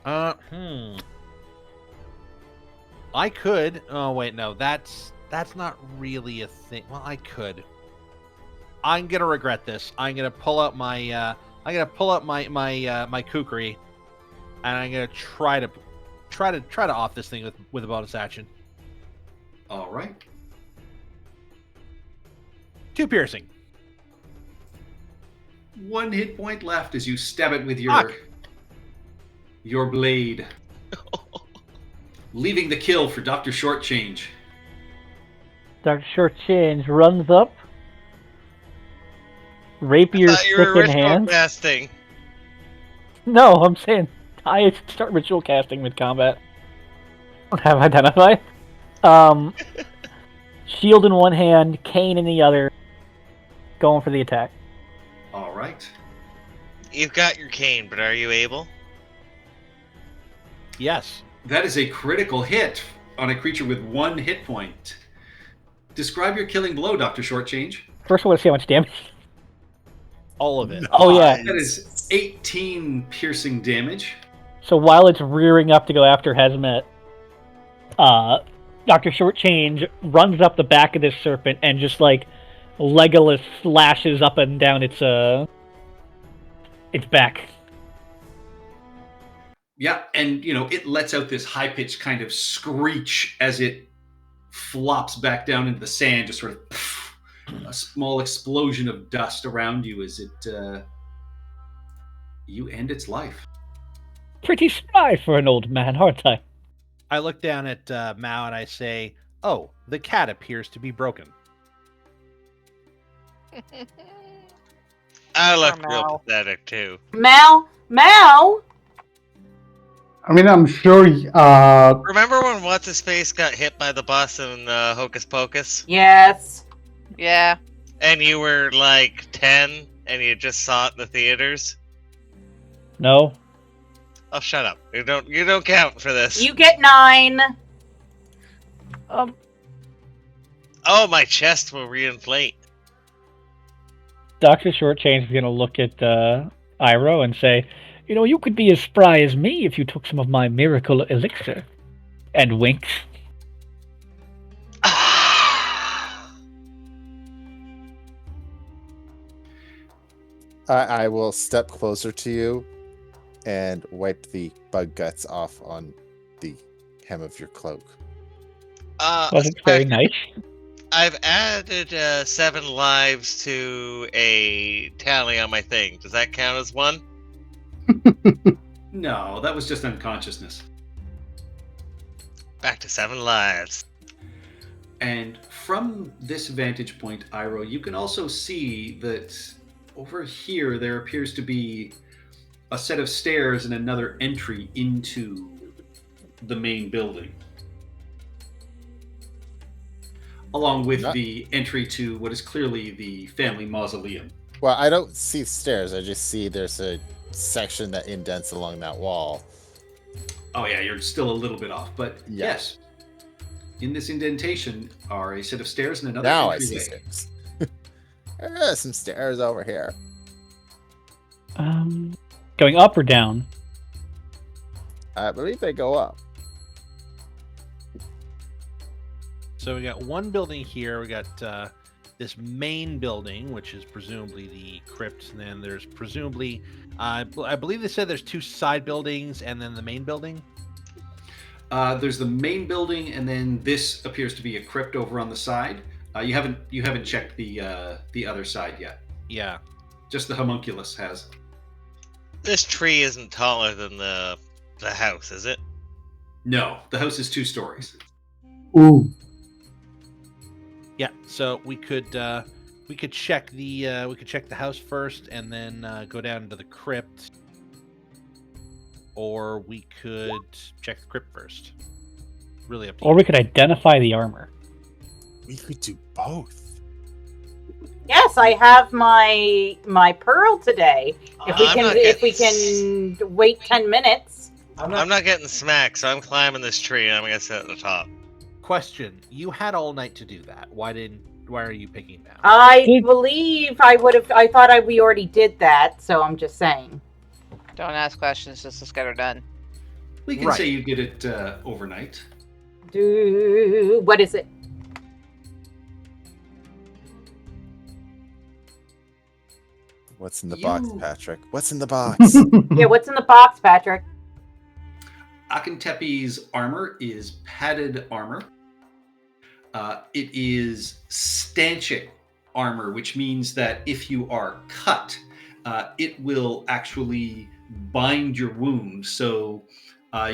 I could. Oh wait, no. That's not really a thing. Well, I could. I'm gonna regret this. I'm gonna pull out my my kukri, and I'm gonna try to off this thing with a bonus action. All right. 2 piercing. 1 hit point left as you stab it with Fuck. your blade. Leaving the kill for Dr. Shortchange. Dr. Shortchange runs up, rapier I thought you were stick in ritual hand. casting. No, I'm saying I start ritual casting with combat. Have identified. Shield in one hand, cane in the other, going for the attack. All right. You've got your cane, but are you able? Yes. That is a critical hit on a creature with 1 hit point. Describe your killing blow, Dr. Shortchange. First, I want to see how much damage. All of it. Oh yeah. That is 18 piercing damage. So while it's rearing up to go after Hesmet, Dr. Shortchange runs up the back of this serpent and just like Legolas slashes up and down its back. Yeah, and it lets out this high-pitched kind of screech as it flops back down into the sand, just sort of a small explosion of dust around you as it you end its life. Pretty spry for an old man, aren't I? I look down at Mao and I say, "Oh, the cat appears to be broken." I look Poor real Mal. pathetic too. Mal? I mean, I'm sure. Remember when What's His Face got hit by the bus in Hocus Pocus? Yes. Yeah. And you were like 10 and you just saw it in the theaters? No. Oh, shut up. You don't count for this. You get 9. Oh, my chest will reinflate. Dr. Shortchange is going to look at Iroh and say, you could be as spry as me if you took some of my miracle elixir. And winks. I will step closer to you and wipe the bug guts off on the hem of your cloak. Wasn't very nice. I've added 7 lives to a tally on my thing. Does that count as 1? No, that was just unconsciousness. Back to 7 lives. And from this vantage point, Iroh, you can also see that over here there appears to be a set of stairs and another entry into the main building. along with Not- the entry to what is clearly the family mausoleum. Well, I don't see stairs. I just see there's a section that indents along that wall. Oh yeah, you're still a little bit off, but Yeah. yes. In this indentation are a set of stairs and another Now I entryway. see stairs. There's some stairs over here. Going up or down? I believe they go up. So we got one building here. We got this main building, which is presumably the crypt, and then there's presumably, I believe they said there's 2 side buildings, and then the main building. There's the main building, and then this appears to be a crypt over on the side. You haven't checked the other side yet. Yeah. Just the homunculus has. This tree isn't taller than the house, is it? No, the house is 2 stories. Ooh. Yeah. So we could check the house first, and then go down to the crypt, or we could check the crypt first. Really up to Or you. we could identify the armor. We could do both. Yes, I have my pearl today. If we I'm can, not if we getting can wait 10 minutes. I'm not getting smacked, so I'm climbing this tree and I'm gonna sit at the top. Question: you had all night to do that. Why are you picking now? I Did- believe I would have. I thought we already did that, so I'm just saying. Don't ask questions, just let's get her done. We can Right. say you did it overnight. What is it? What's in the box, You- Patrick? What's in the box? Yeah, what's in the box, Patrick? Akentepe's armor is padded armor. It is stanchion armor, which means that if you are cut, it will actually bind your wound. So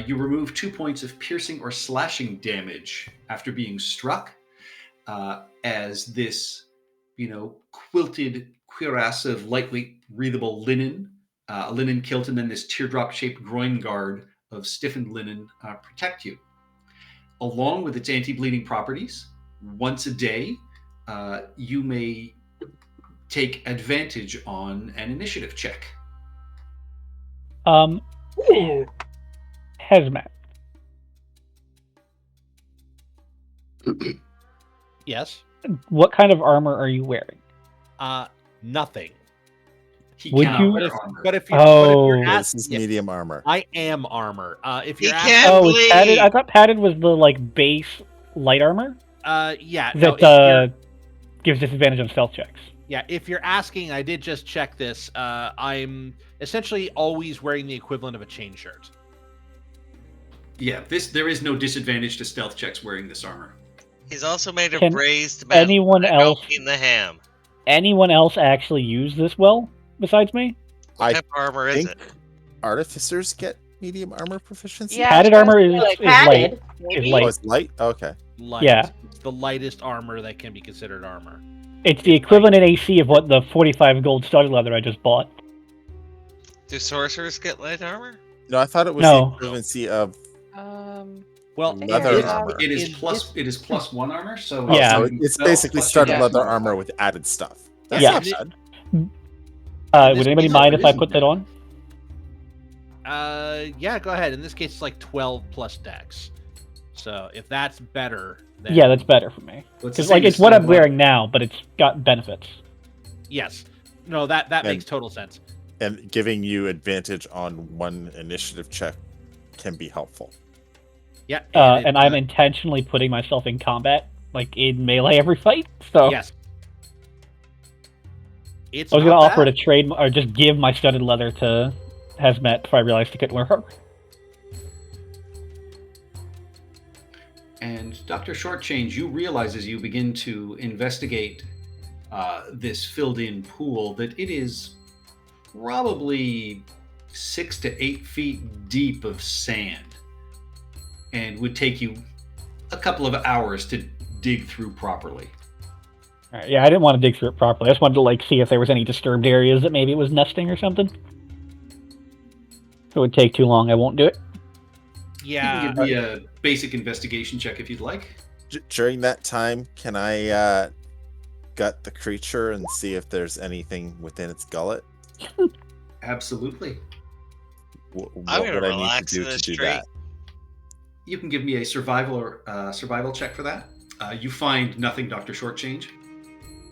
you remove 2 points of piercing or slashing damage after being struck, as this, quilted cuirass of lightweight breathable linen, a linen kilt, and then this teardrop-shaped groin guard of stiffened linen protect you. Along with its anti-bleeding properties, once a day, you may take advantage on an initiative check. Hazmat. Yes. What kind of armor are you wearing? Nothing. He Would cannot you- wear But if, armor. but if you're, Oh. This is yeah, medium armor. I am armor. If He you're asking, can't Oh, it's padded. bleed. I thought padded was the base light armor yeah, no, if that gives disadvantage on stealth checks. yeah, if you're asking, I did just check this. I'm essentially always wearing the equivalent of a chain shirt. Yeah, there is no disadvantage to stealth checks wearing this armor. He's also made of Can braised metal. anyone I don't else- mean the ham. Anyone else actually use this well besides me? What I type of armor is think it? artificers get medium armor proficiency. Yeah, Padded I was armor gonna is, say, is Padded. light. Maybe? Is Oh, light. it's light. Okay. Light. Yeah. It's the lightest armor that can be considered armor. It's the equivalent in AC of what the 45 gold studded leather I just bought. Do sorcerers get light armor? No, I thought it was No. the equivalency of Well, leather yeah. armor. It is In plus. It is +1 armor. So Yeah. So you can it's spell basically plus studded your leather dex. armor with added stuff. That's Yeah. not bad. This Would anybody is- mind if I isn't put that it? on? Yeah, go ahead. In this case, it's like 12 plus dex. So if that's better, then Yeah, that's better for me. Well, the Because same it's as what I'm studded leather. wearing now, but it's got benefits. yes. No, that And- makes total sense. And giving you advantage on one initiative check can be helpful. Yeah. And I'm intentionally putting myself in combat, like in melee every fight. So Yes. It's I was not gonna offer bad. to trade or just give my studded leather to Hazmat before I realized he couldn't wear armor. And Dr. Shortchange, you realize as you begin to investigate this filled-in pool that it is probably 6 to 8 feet deep of sand, and would take you a couple of hours to dig through properly. All right, yeah, I didn't want to dig through it properly. I just wanted to see if there was any disturbed areas that maybe it was nesting or something. If it would take too long, I won't do it. Yeah. You can give me a basic investigation check if you'd like. During that time, can I gut the creature and see if there's anything within its gullet? Absolutely. What I'm would gonna I need to relax do in to this do tree. that? You can give me a survival check for that. You find nothing, Dr. Shortchange.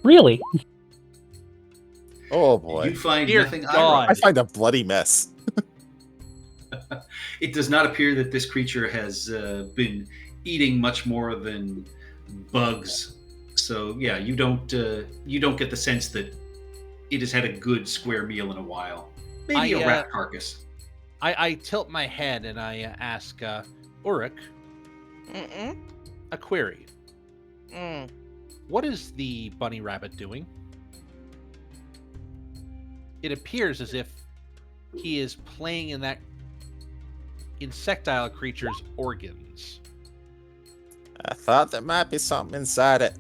Really? Oh boy. You find Dear nothing God. I find a bloody mess. It does not appear that this creature has been eating much more than bugs. So yeah, you don't get the sense that it has had a good square meal in a while. Maybe a rat carcass. I tilt my head and I ask Ulrich Mm-mm. a query. Mm. What is the bunny rabbit doing? It appears as if he is playing in that insectile creature's organs. I thought there might be something inside it.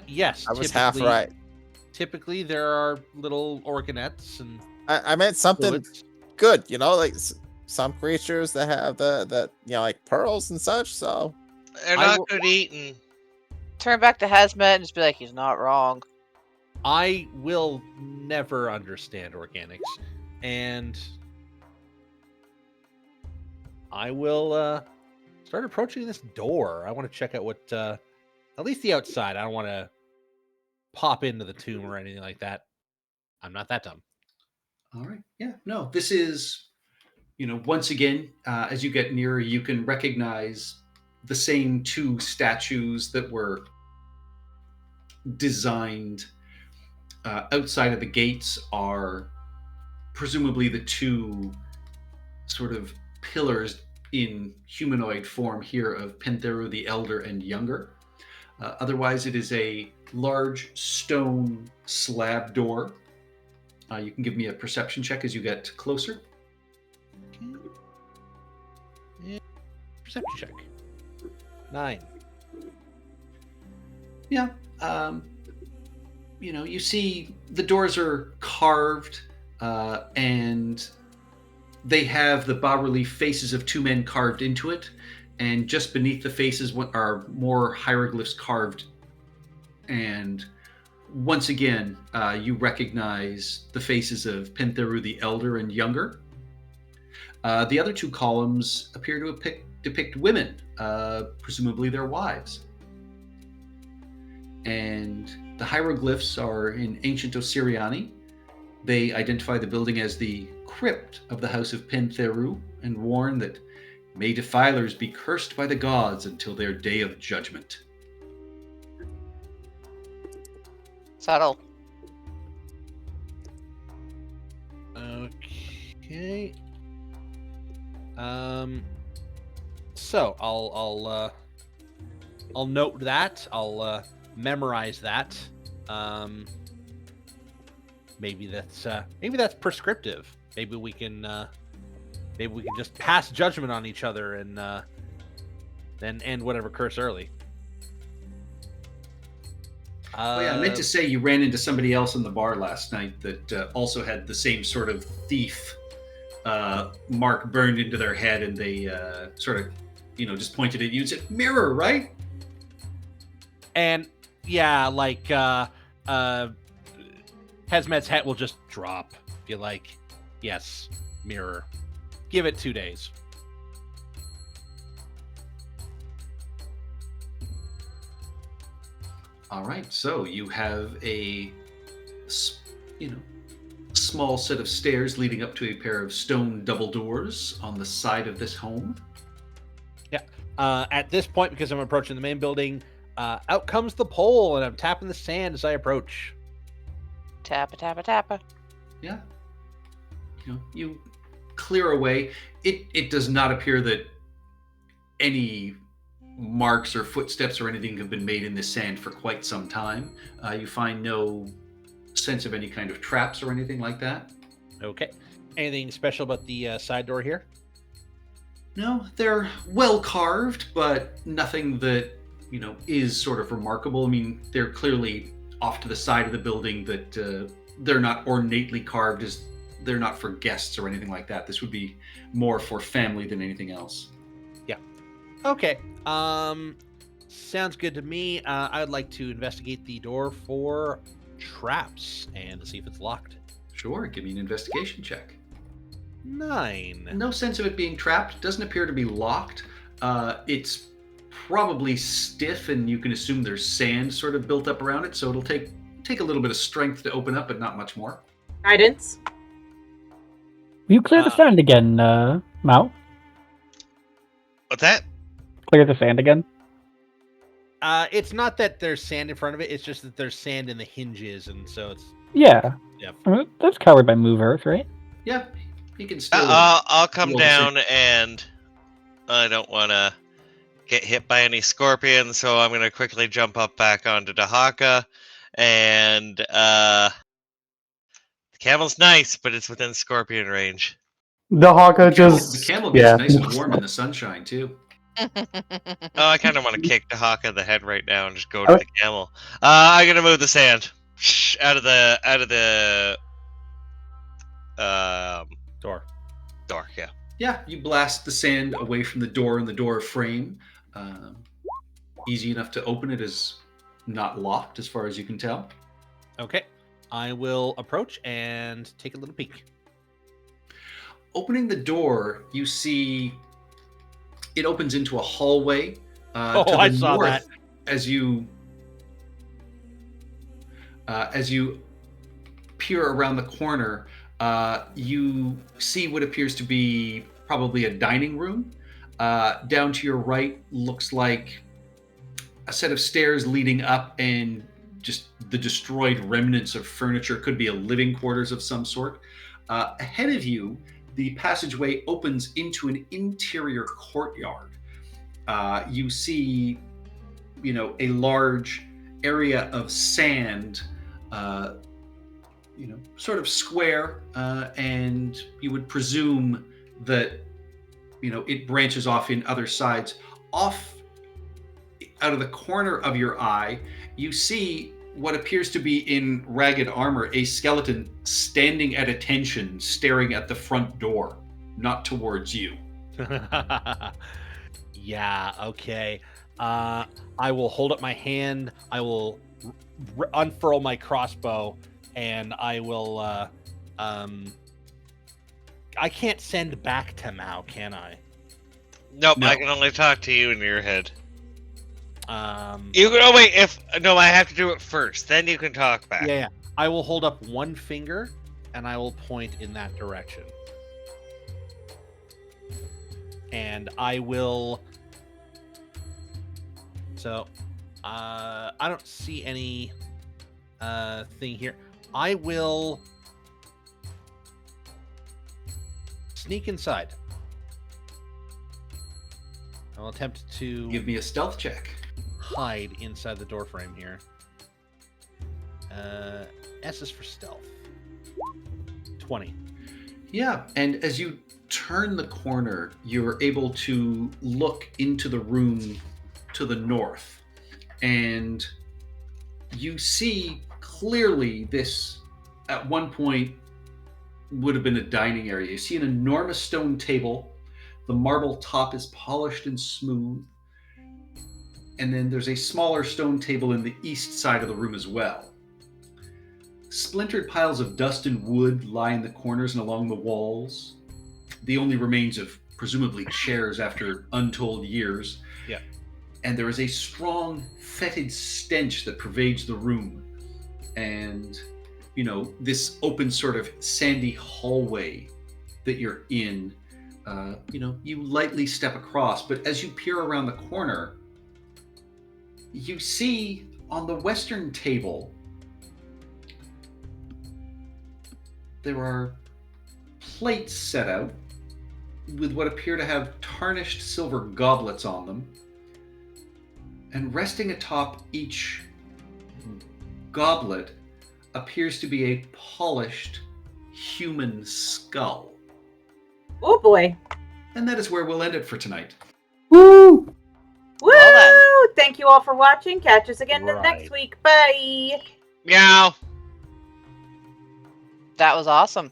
Yes, I was half right. Typically, there are little organelles and I meant something fluids. good, like some creatures that have the like pearls and such. So They're I not will- good eating. Turn back to Hazmat and just be like, he's not wrong. I will never understand organics, and I will start approaching this door. I want to check out what, at least the outside. I don't want to pop into the tomb or anything like that. I'm not that dumb. All right. Yeah. No, this is, once again, as you get nearer, you can recognize the same two statues that were designed outside of the gates are presumably the two sort of pillars in humanoid form here of Pentheru the Elder and Younger. Otherwise, it is a large stone slab door. You can give me a perception check as you get closer. Perception check. 9. Yeah. You see the doors are carved and they have the bas-relief faces of two men carved into it. And just beneath the faces are more hieroglyphs carved. And once again, you recognize the faces of Pentheru the Elder and Younger. The other two columns appear to depict women, presumably their wives. And the hieroglyphs are in ancient Osiriani. They identify the building as the crypt of the house of Pentheru and warn that may defilers be cursed by the gods until their day of judgment. Subtle. Okay. So I'll note that. I'll memorize that. Maybe that's prescriptive. Maybe we can just pass judgment on each other and then end whatever curse early. Oh yeah, I meant to say you ran into somebody else in the bar last night that also had the same sort of thief mark burned into their head, and they sort of, just pointed at you and said, "Mirror, right?" And yeah, like Hazmat's hat will just drop. Be like, yes, mirror. Give it 2 days. All right, so you have a, small set of stairs leading up to a pair of stone double doors on the side of this home. Yeah. At this point, because I'm approaching the main building, out comes the pole, and I'm tapping the sand as I approach. Tappa, tappa, tappa. Yeah. You clear away. It does not appear that any marks or footsteps or anything have been made in this sand for quite some time. You find no sense of any kind of traps or anything like that. Okay. Anything special about the side door here? No, they're well carved, but nothing that, is sort of remarkable. I mean, they're clearly off to the side of the building, that they're not ornately carved, as they're not for guests or anything like that. This would be more for family than anything else. Okay. Sounds good to me. I would like to investigate the door for traps and to see if it's locked. Sure, give me an investigation check. 9. No sense of it being trapped. Doesn't appear to be locked. It's probably stiff, and you can assume there's sand sort of built up around it, so it'll take a little bit of strength to open up, but not much more. Guidance. Will you clear the sand again, Mao? What's that? Clear the sand again? It's not that there's sand in front of it, it's just that there's sand in the hinges, and so it's... Yeah. Yep. That's covered by Move Earth, right? Yeah, you can still... I'll come roll down, and I don't want to get hit by any scorpions, so I'm going to quickly jump up back onto Dahaka, and the camel's nice, but it's within scorpion range. The Haka just... The camel gets nice and warm in the sunshine, too. Oh, I kind of want to kick Dahaka in the head right now and just go to the camel. I'm going to move the sand out of the Door. Yeah. Yeah, you blast the sand away from the door and the door frame. Easy enough to open. It is not locked as far as you can tell. Okay. I will approach and take a little peek. Opening the door, you see it opens into a hallway. Oh, to the I saw north, that. As you peer around the corner, you see what appears to be probably a dining room. Down to your right looks like a set of stairs leading up, and just the destroyed remnants of furniture. Could be a living quarters of some sort. Ahead of you, the passageway opens into an interior courtyard. You see, a large area of sand, sort of square, and you would presume that, it branches off in other sides. Off out of the corner of your eye, you see what appears to be in ragged armor, a skeleton standing at attention, staring at the front door, not towards you. Yeah, okay. I will hold up my hand. I will unfurl my crossbow, and I will... I can't send back to Mao, can I? Nope, No. I can only talk to you in your head. You I have to do it first. Then you can talk back. Yeah. I will hold up one finger, and I will point in that direction. And I will... So, I don't see any thing here. I will sneak inside. I'll attempt to Give me a stealth check. hide inside the door frame here. S is for stealth. 20. Yeah, and as you turn the corner, you're able to look into the room to the north, and you see clearly this, at one point, would have been a dining area. You see an enormous stone table. The marble top is polished and smooth. And then there's a smaller stone table in the east side of the room as well. Splintered piles of dust and wood lie in the corners and along the walls. The only remains of presumably chairs after untold years. Yeah. And there is a strong, fetid stench that pervades the room. And, this open sort of sandy hallway that you're in, you lightly step across. But as you peer around the corner, you see on the western table, there are plates set out with what appear to have tarnished silver goblets on them. And resting atop each goblet appears to be a polished human skull. Oh boy. And that is where we'll end it for tonight. Woo! Woo! Well Thank you all for watching. Catch us again Right. next week. Bye. Meow. That was awesome.